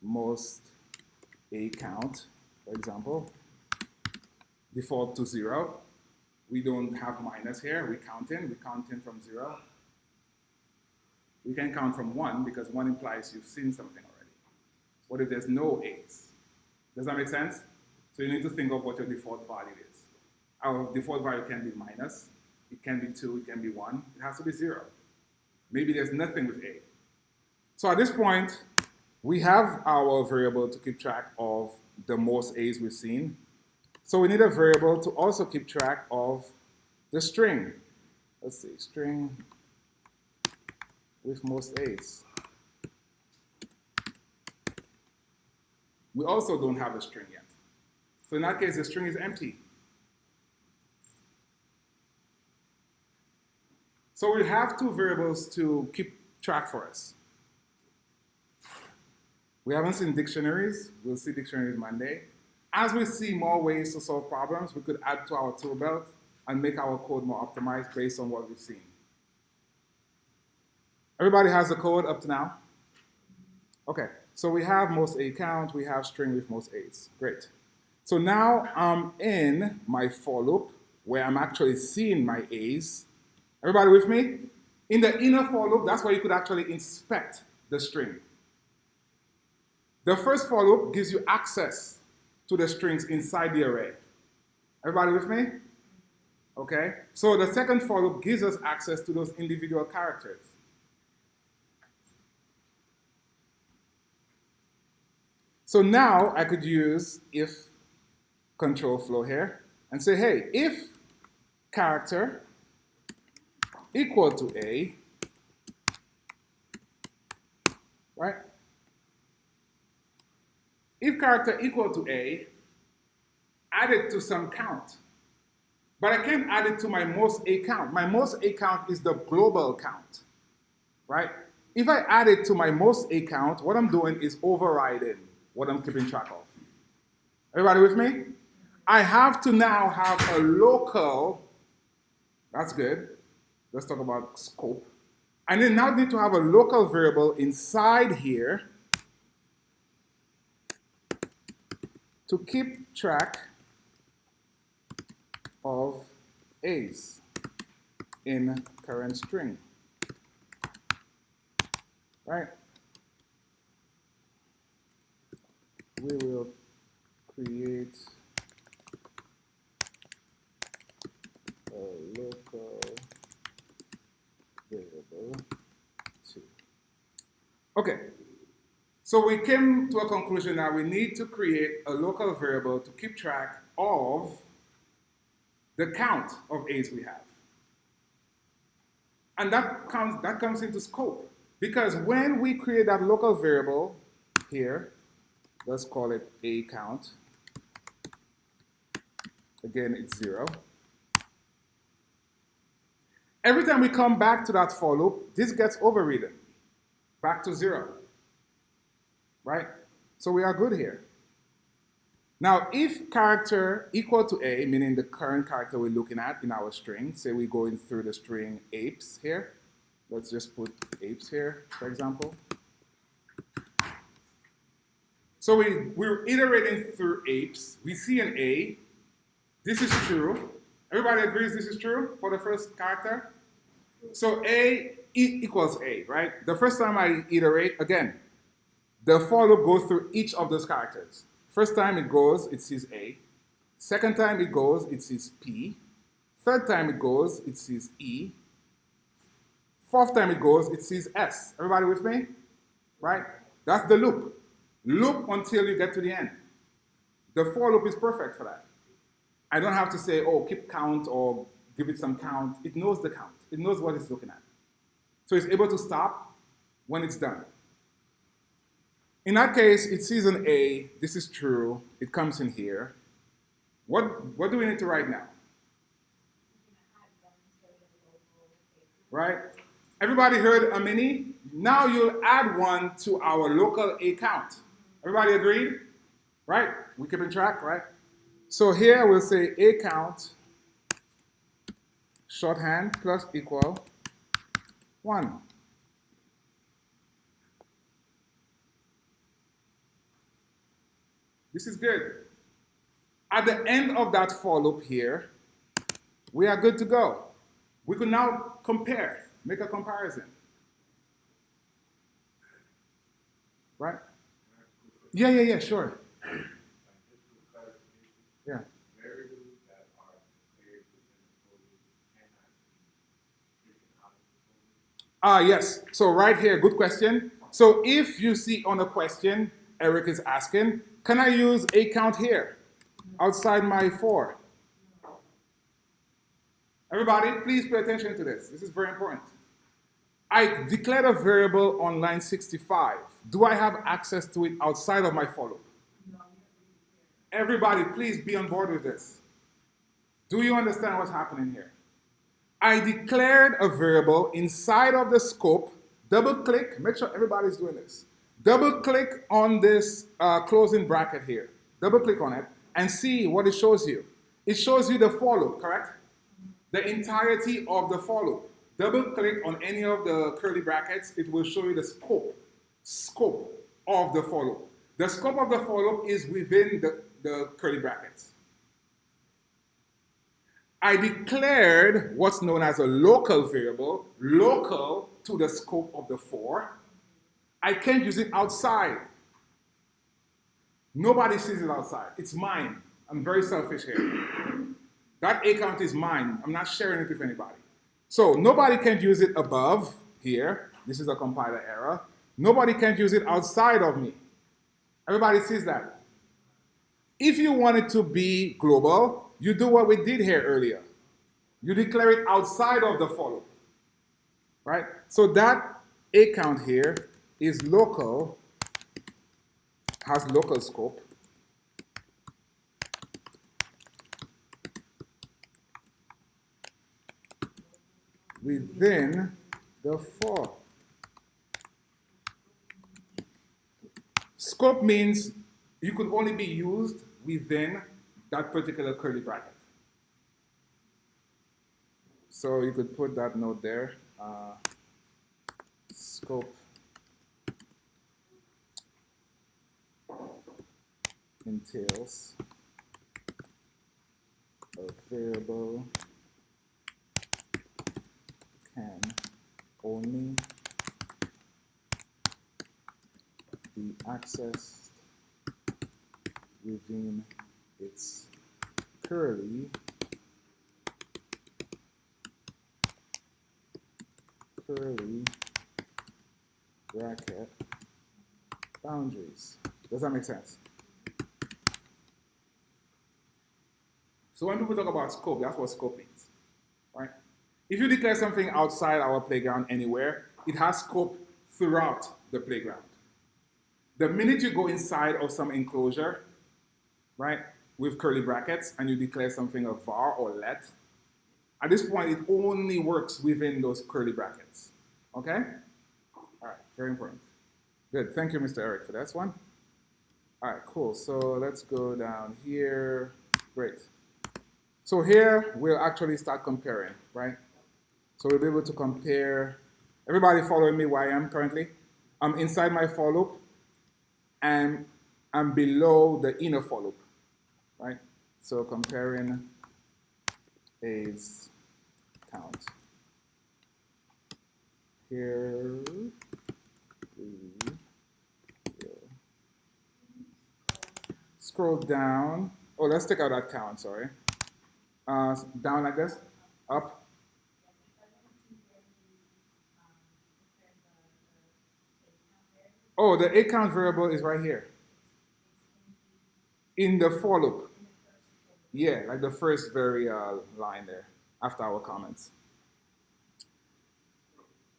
most A count, for example, default to 0. We don't have minus here. We count in from 0. We can count from 1 because 1 implies you've seen something already. What if there's no A's? Does that make sense? So you need to think of what your default value is. Our default value can be minus, it can be 2, it can be 1, it has to be 0. Maybe there's nothing with A. So at this point, we have our variable to keep track of the most A's we've seen. So we need a variable to also keep track of the string. let's see, string with most A's. We also don't have a string yet. So in that case, the string is empty. So we have two variables to keep track for us. We haven't seen dictionaries. We'll see dictionaries Monday. As we see more ways to solve problems, we could add to our tool belt and make our code more optimized based on what we've seen. Everybody has the code up to now? Okay, so we have most A count, we have string with most A's. Great. So now I'm in my for loop where I'm actually seeing my A's. Everybody with me? In the inner for loop, that's where you could actually inspect the string. The first for loop gives you access to the strings inside the array. Everybody with me? Okay. So the second for loop gives us access to those individual characters. So now I could use if control flow here and say, hey, if character equal to A, right? If character equal to A, add it to some count. But I can't add it to my most A count. My most A count is the global count, right? If I add it to my most A count, what I'm doing is overriding what I'm keeping track of. Everybody with me? I have to now have a local, that's good. Let's talk about scope. I now need to have a local variable inside here to keep track of A's in current string, right? We will create a local variable too. Okay, so we came to a conclusion that we need to create a local variable to keep track of the count of A's we have. And that comes into scope, because when we create that local variable here, let's call it A count. Again, it's 0. Every time we come back to that for loop, this gets overridden back to 0, right? So we are good here. Now, if character equal to A, meaning the current character we're looking at in our string, say we're going through the string apes here. Let's just put apes here, for example. So we're iterating through apes. We see an A. This is true. Everybody agrees this is true for the first character? So A equals A, right? The first time I iterate, again, the for loop goes through each of those characters. First time it goes, it sees A. Second time it goes, it sees P. Third time it goes, it sees E. Fourth time it goes, it sees S. Everybody with me? Right? That's the loop. Loop until you get to the end. The for loop is perfect for that. I don't have to say, oh, keep count or give it some count. It knows the count. It knows what it's looking at. So it's able to stop when it's done. In that case, it sees an A. This is true. It comes in here. What do we need to write now? Right? Everybody heard a mini? Now you'll add one to our local A count. Everybody agreed? Right? We keeping track, right? So here we'll say A count shorthand plus equal 1. This is good. At the end of that for loop here, we are good to go. We could now compare, make a comparison. Right? Yeah, sure. Yeah. Variables that are declared within the folder cannot be taken out of the folder. Yes. So right here, good question. So if you see on a question, Eric is asking, can I use A count here outside my for? Everybody, please pay attention to this. This is very important. I declared a variable on line 65. Do I have access to it outside of my for loop? Everybody, please be on board with this. Do you understand what's happening here? I declared a variable inside of the scope. Double click, make sure everybody's doing this. Double click on this closing bracket here. Double click on it and see what it shows you. It shows you the for loop, correct? The entirety of the for loop. Double click on any of the curly brackets, it will show you the scope of the for loop. The scope of the for loop is within the curly brackets. I declared what's known as a local variable, local to the scope of the for. I can't use it outside. Nobody sees it outside. It's mine. I'm very selfish here. That A count is mine. I'm not sharing it with anybody. So nobody can use it above here. This is a compiler error. Nobody can use it outside of me. Everybody sees that. If you want it to be global, you do what we did here earlier. You declare it outside of the for loop. Right? So that A count here is local, has local scope. Within the for. Scope means you could only be used within that particular curly bracket. So you could put that note there. Scope entails a variable can only be accessed within its curly bracket boundaries. Does that make sense? So when people talk about scope, that's what scope means, right? If you declare something outside our playground anywhere, it has scope throughout the playground. The minute you go inside of some enclosure, right, with curly brackets, and you declare something a var or let, at this point, it only works within those curly brackets, okay? All right, very important. Good, thank you, Mr. Eric, for that one. All right, cool, so let's go down here. Great. So here, we'll actually start comparing, right? So we'll be able to compare. Everybody following me where I am currently? I'm inside my for loop, and I'm below the inner for loop, right? So comparing A's count. Here we will scroll down. Oh, let's take out that count, sorry. Down like this, up. Oh, the A count variable is right here. In the for loop. Yeah, like the first very line there, after our comments.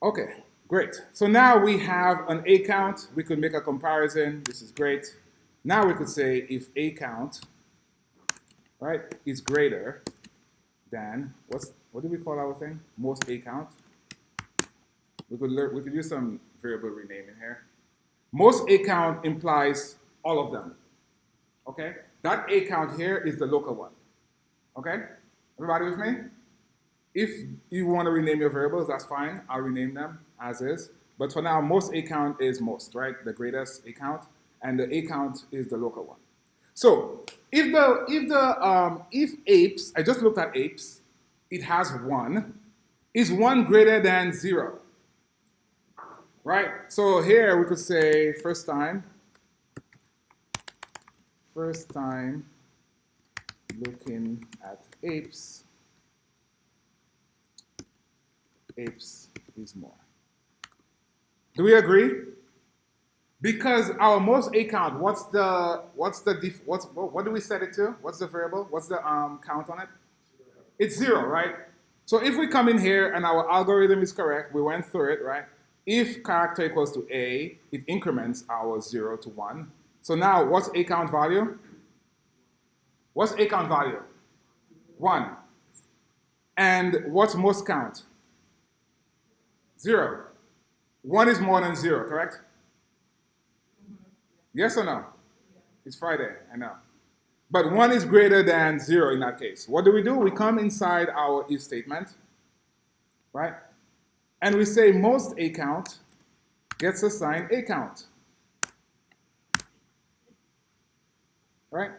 Okay, great. So now we have an A count. We could make a comparison. This is great. Now we could say if A count, right, is greater than, what do we call our thing? Most A count. We could use some variable renaming here. Most A count implies all of them. Okay? That A count here is the local one. Okay? Everybody with me? If you want to rename your variables, that's fine. I'll rename them as is. But for now, most A count is most, right? The greatest A count. And the A count is the local one. So if apes, I just looked at apes, it has 1. Is 1 greater than 0? Right? So here we could say first time looking at apes is more. Do we agree? Because our most A count, what do we set it to? What's the variable? What's the count on it? It's 0, right? So if we come in here and our algorithm is correct, we went through it, right? If character equals to A, it increments our 0 to 1. So now, what's A count value? What's A count value? 1. And what's most count? 0. 1 is more than 0, correct? Yes or no? It's Friday, I know. But 1 is greater than 0 in that case. What do? We come inside our if statement, right? And we say most A count gets assigned A count. Right?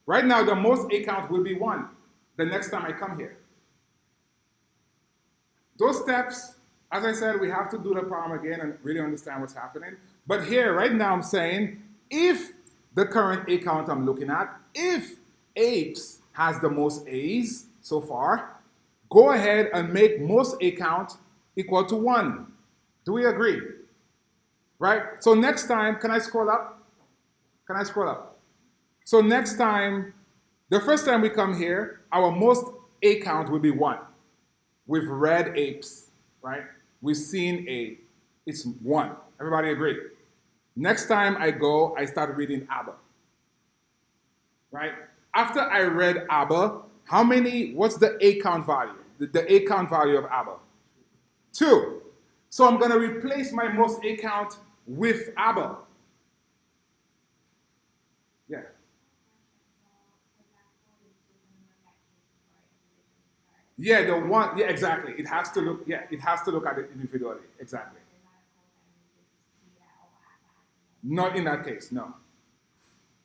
Right now, the most A count will be 1 the next time I come here. Those steps, as I said, we have to do the problem again and really understand what's happening. But here, right now, I'm saying if the current A count I'm looking at, if apes has the most A's so far, go ahead and make most A count equal to 1. Do we agree? Right? So next time, can I scroll up? Can I scroll up? So next time, the first time we come here, our most A count will be 1. We've read apes, right? We've seen A. It's 1. Everybody agree? Next time I go, I start reading Abba. Right? After I read Abba, what's the A count value? The A count value of Abba? 2. So I'm going to replace my most A count with Abba. Yeah. Yeah, the one, yeah, exactly. It has to look at it individually. Exactly. Not in that case, no.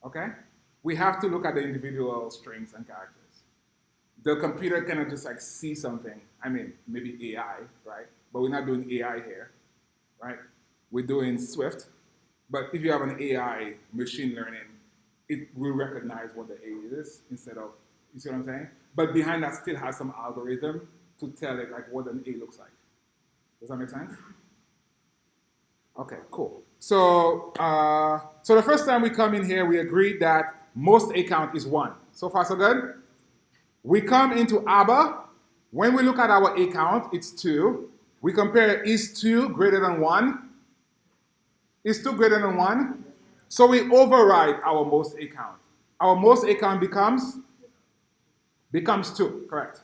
Okay? We have to look at the individual strings and characters. The computer cannot just like see something. I mean, maybe AI, right? But we're not doing AI here, right? We're doing Swift. But if you have an AI machine learning, it will recognize what the A is instead of, you see what I'm saying? But behind that still has some algorithm to tell it like what an A looks like. Does that make sense? Okay, cool. So, so the first time we come in here, we agreed that most A count is 1. So far, so good? We come into ABBA. When we look at our A count, it's 2. We compare, is 2 greater than 1? Is 2 greater than 1? So we override our most A count. Our most A count becomes 2, correct.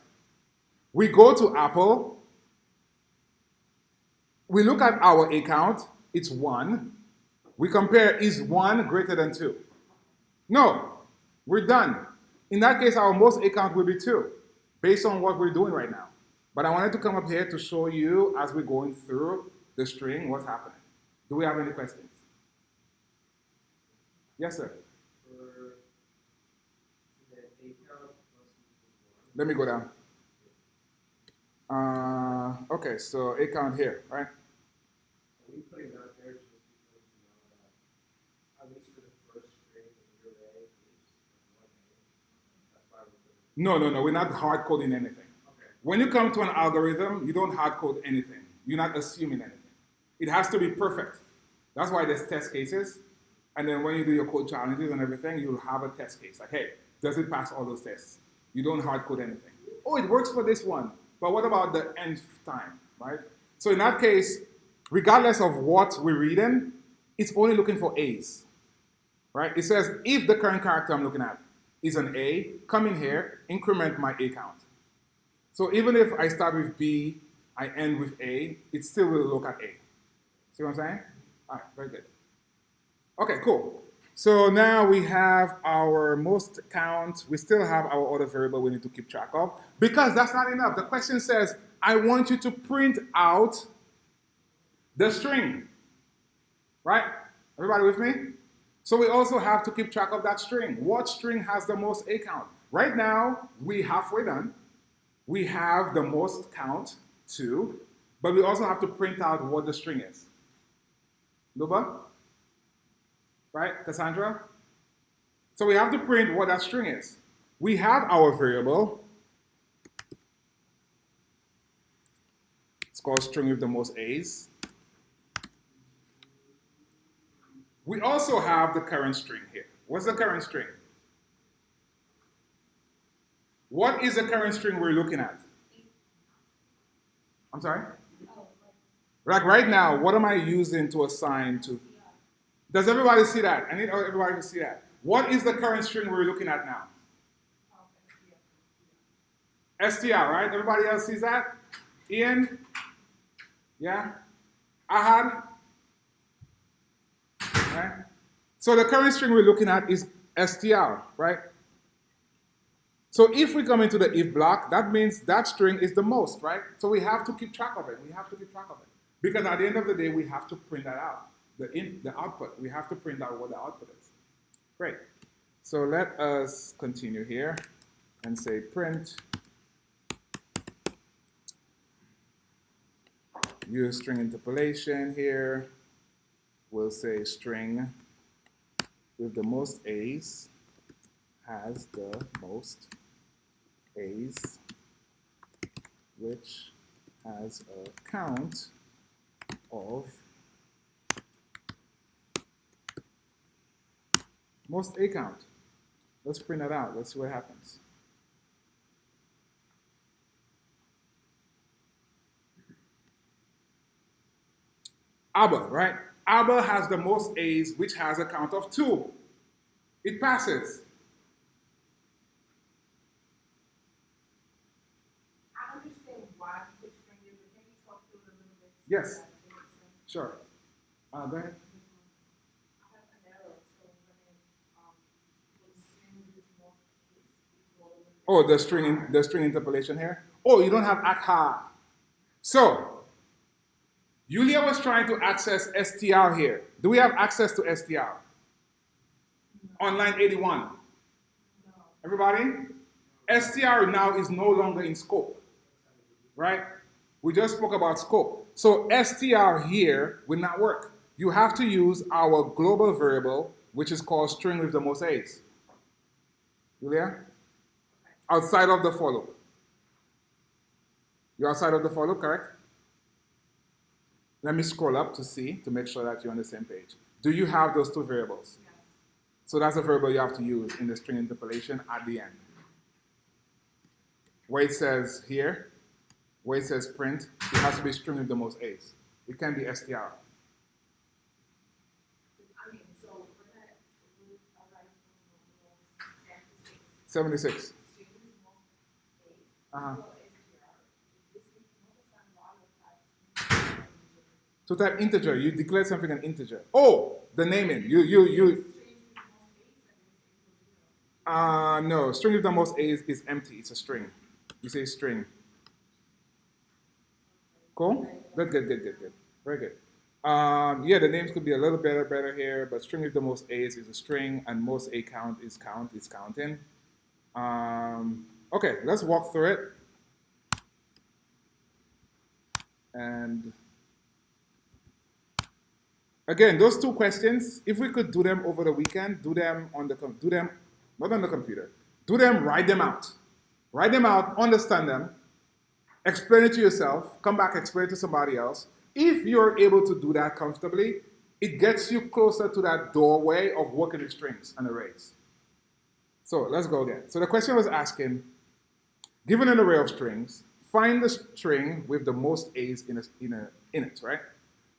We go to Apple. We look at our A count. It's 1. We compare, is 1 greater than 2? No, we're done. In that case, our most A count will be 2, based on what we're doing right now. But I wanted to come up here to show you, as we're going through the string, what's happening. Do we have any questions? Yes, sir. For the A count must equal 1. Let me go down. Okay, so A count here, right? Are we putting that there just because we know that, at least for the first string of the array, is 1 A? That's why we're putting it. No, we're not hard coding anything. Okay. When you come to an algorithm, you don't hard code anything. You're not assuming anything. It has to be perfect. That's why there's test cases. And then when you do your code challenges and everything, you'll have a test case. Like, hey, does it pass all those tests? You don't hard code anything. Oh, it works for this one. But what about the nth time, right? So in that case, regardless of what we're reading, it's only looking for A's, right? It says, if the current character I'm looking at is an A, come in here, increment my A count. So even if I start with B, I end with A, it still will look at A. See what I'm saying? All right, very good. Okay, cool. So now we have our most count. We still have our other variable we need to keep track of. Because that's not enough. The question says, I want you to print out the string. Right? Everybody with me? So we also have to keep track of that string. What string has the most A count? Right now, we're halfway done. We have the most count, 2. But we also have to print out what the string is. Luba? Right, Cassandra? So we have to print what that string is. We have our variable. It's called string with the most A's. We also have the current string here. What's the current string? What is the current string we're looking at? I'm sorry? Like right now, what am I using to assign to? Does everybody see that? I need everybody to see that. What is the current string we're looking at now? STR, right? Everybody else sees that? Ian? Yeah? Ahad? Right? So the current string we're looking at is STR, right? So if we come into the if block, that means that string is the most, right? So we have to keep track of it. We have to keep track of it. Because at the end of the day, we have to print that out. The output. We have to print out what the output is. Great. So let us continue here and say print. Use string interpolation here. We'll say string with the most A's has the most A's, which has a count of most A count. Let's print that out. Let's see what happens. ABBA, right? ABBA has the most A's, which has a count of 2. It passes. I understand why you put string in, but can you talk through it a little bit? Yes. Sure. Go ahead. I have an error, so when string is more case, we go a little bit. Oh, the string interpolation here. Oh, you don't have ACHA. So, Yulia was trying to access STR here. Do we have access to STR? On line 81. No. Everybody? STR now is no longer in scope, right? We just spoke about scope. So STR here will not work. You have to use our global variable, which is called string with the most A's. Julia? Outside of the for loop. You're outside of the for loop, correct? Let me scroll up to see, to make sure that you're on the same page. Do you have those two variables? Yes. So that's a variable you have to use in the string interpolation at the end. Where it says here, where it says print, it has to be string with the most A's. It can be STR. I mean, so we're not, we are like 76. 76. String is more case. Uh-huh. So STR, this is not a sign of To type integer, you declare something an integer. Oh, the naming. No, string with the most A's is empty. It's a string. You say string. Cool? Good. Very good. Yeah, the names could be a little better here, but string with the most A's is a string, and most A count is counting. Okay, let's walk through it. And again, those two questions, if we could do them over the weekend, do them not on the computer. Do them, write them out. Write them out, understand them, explain it to yourself, come back, explain it to somebody else. If you're able to do that comfortably, it gets you closer to that doorway of working with strings and arrays. So let's go again. So the question was asking, given an array of strings, find the string with the most A's in it, right?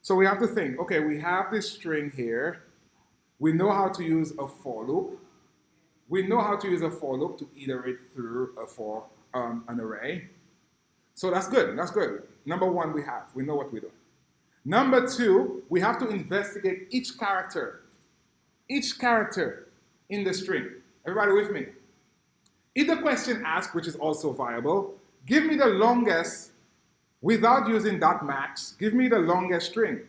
So we have to think, okay, we have this string here. We know how to use a for loop. We know how to use a for loop to iterate through an array. So that's good, Number one, we know what we're doing. Number two, we have to investigate each character in the string. Everybody with me? If the question asks, which is also viable, give me the longest, without using dot max, give me the longest string.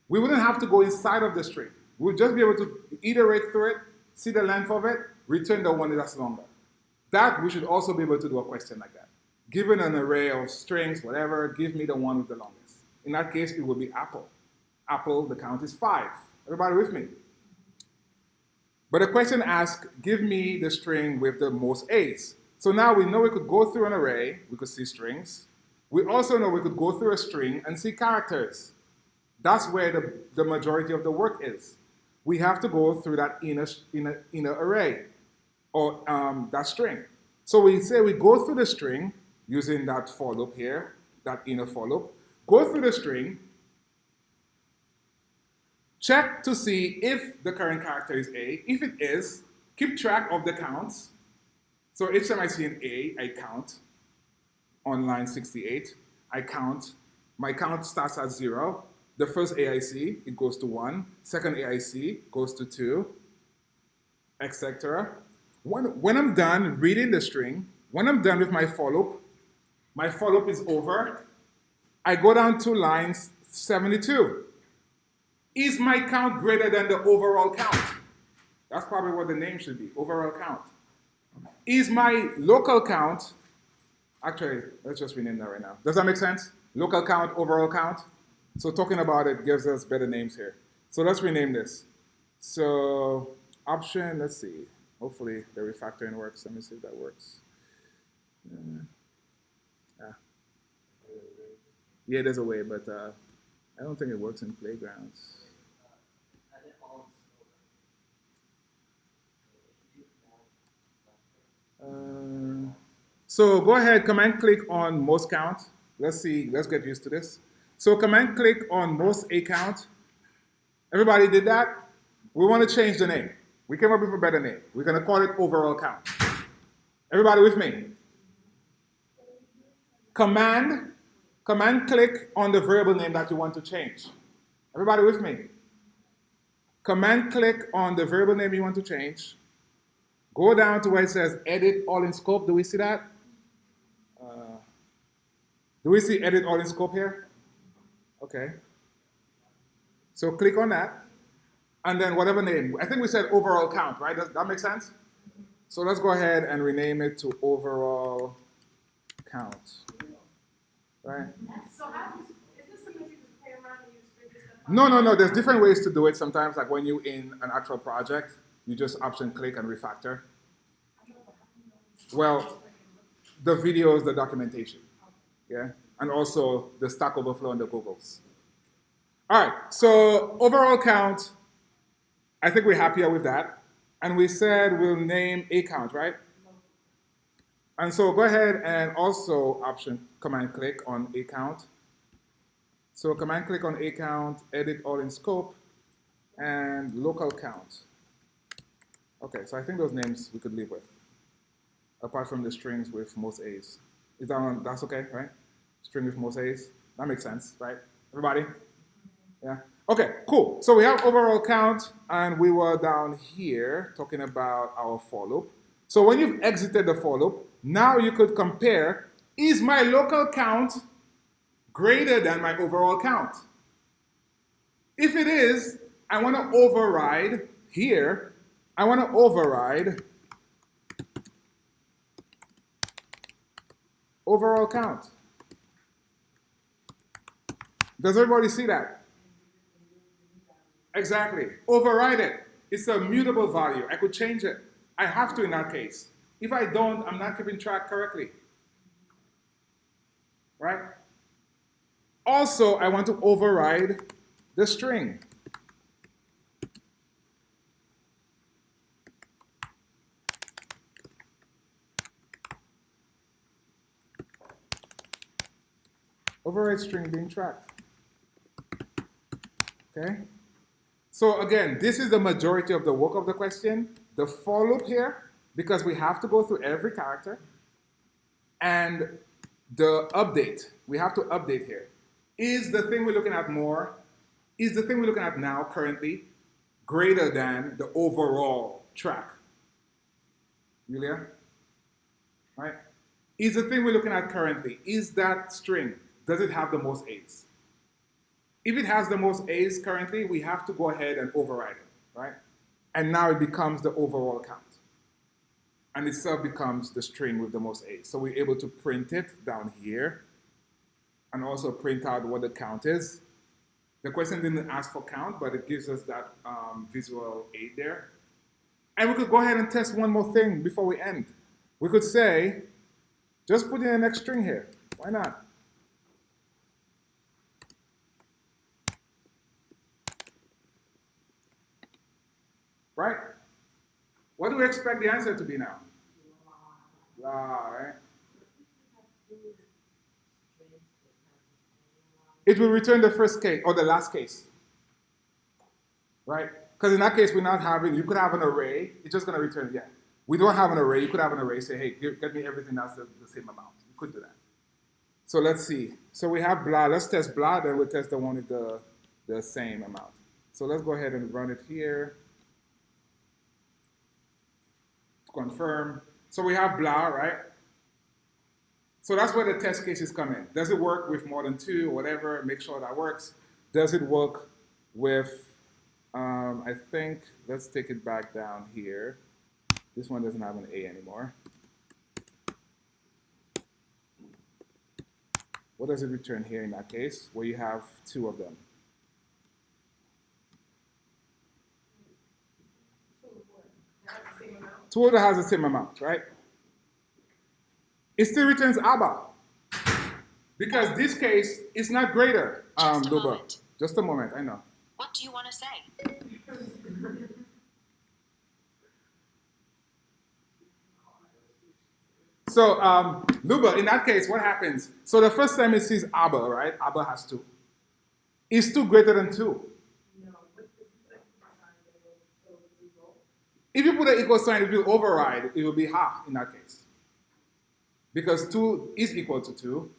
We wouldn't have to go inside of the string. We'll just be able to iterate through it, see the length of it, return the one that's longer. That, we should also be able to do a question like that. Given an array of strings, whatever, give me the one with the longest. In that case, it would be apple. Apple, the count is 5. Everybody with me? But the question asks, give me the string with the most A's. So now we know we could go through an array, we could see strings. We also know we could go through a string and see characters. That's where the majority of the work is. We have to go through that inner array, or that string. So we say we go through the string using that for loop here. that inner for loop. Go through the string, check to see if the current character is A. If it is, keep track of the counts. So each time I see an A, I count on line 68. I count. My count starts at 0. The first A I see, it goes to 1. Second A I see goes to 2, etc. When I'm done reading the string, when I'm done with my for loop is over. I go down to line 72. Is my count greater than the overall count? That's probably what the name should be, overall count. Is my local count, actually, let's just rename that right now. Does that make sense? Local count, overall count. So talking about it gives us better names here. So let's rename this. So option, let's see. Hopefully the refactoring works. Let me see if that works. Yeah, there's a way, but I don't think it works in playgrounds. So go ahead, command click on most count. Let's see, let's get used to this. So command click on most A count. Everybody did that? We want to change the name. We came up with a better name. We're going to call it overall count. Everybody with me? Command click on the variable name that you want to change. Everybody with me? Command click on the variable name you want to change. Go down to where it says edit all in scope. Do we see that? Do we see edit all in scope here? Okay. So click on that. And then whatever name. I think we said overall count, right? Does that make sense? So let's go ahead and rename it to overall count. Right? So is this something you just play around and you just figure stuff out? No. There's different ways to do it. Sometimes, like when you're in an actual project, you just option click and refactor. Well, the videos, the documentation. Yeah? And also the Stack Overflow and the Googles. All right, so overall count, I think we're happier with that. And we said we'll name A count, right? And so go ahead and also command click on A count. So command click on A count, edit all in scope, and local count. Okay, so I think those names we could live with, apart from the strings with most A's. Is that one, that's okay, right? String with most A's. That makes sense, right? Everybody? Yeah? Okay, cool. So we have overall count, and we were down here talking about our for loop. So when you've exited the for loop, now you could compare, is my local count greater than my overall count? If it is, I want to override here. I want to override overall count. Does everybody see that? Exactly. Override it. It's a mutable value. I could change it. I have to in that case. If I don't, I'm not keeping track correctly. Right? Also, I want to override the string. Override string being tracked. Okay? So again, this is the majority of the work of the question. The for loop here, because we have to go through every character. And the update, we have to update here. Is the thing we're looking at now currently greater than the overall track? Julia? Right? Is the thing we're looking at currently, is that string, does it have the most A's? If it has the most A's currently, we have to go ahead and override it, right? And now it becomes the overall count. And itself becomes the string with the most A's. So we're able to print it down here and also print out what the count is. The question didn't ask for count, but it gives us that visual aid there. And we could go ahead and test one more thing before we end. We could say, just put in the next string here. Why not? Right? What do we expect the answer to be now? La, right? it will return the first case or the last case, right? Because in that case, we're not having, you could have an array, it's just going to return, yeah. We don't have an array, you could have an array, say, hey, get me everything that's the same amount. You could do that. So let's see. So we have blah, let's test blah, then we'll test the one with the same amount. So let's go ahead and run it here. Confirm. So we have blah, right? So that's where the test cases come in. Does it work with more than 2 or whatever? Make sure that works. Does it work with, I think, let's take it back down here. This one doesn't have an A anymore. What does it return here in that case, where you have 2 of them? Two of them has the same amount, right? It still returns ABBA. Because this case is not greater, Just a Luba. moment. Just a moment, I know. What do you want to say? So, Luba, in that case, what happens? So the first time it sees ABBA, right? ABBA has 2. Is 2 greater than 2? No, but if you put a sign, it will result. If you put an equal sign, it will override. It will be ha in that case. Because 2 is equal to 2.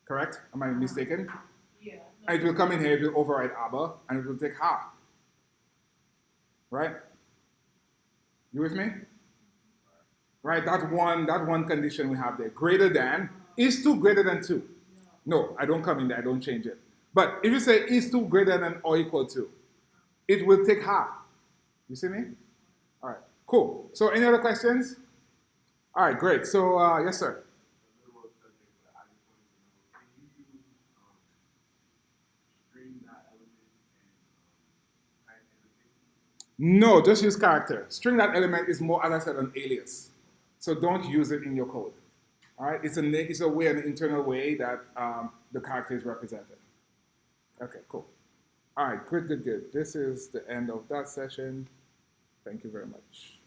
Correct? Am I mistaken? Yeah. And it will come in here, it will override ABBA, and it will take ha. Right? You with me? Right, that one condition we have there. Greater than, is 2 greater than 2? No, I don't come in there, I don't change it. But if you say is 2 greater than or equal to, it will take ha. You see me? All right, cool. So any other questions? All right, great. So, yes, sir. A little subject, but I just wanted to know, can you use string dot element and type annotation? No, just use character. String that element is more, as I said, an alias. So don't use it in your code. All right, it's a way, an internal way that the character is represented. Okay, cool. All right, good. This is the end of that session. Thank you very much.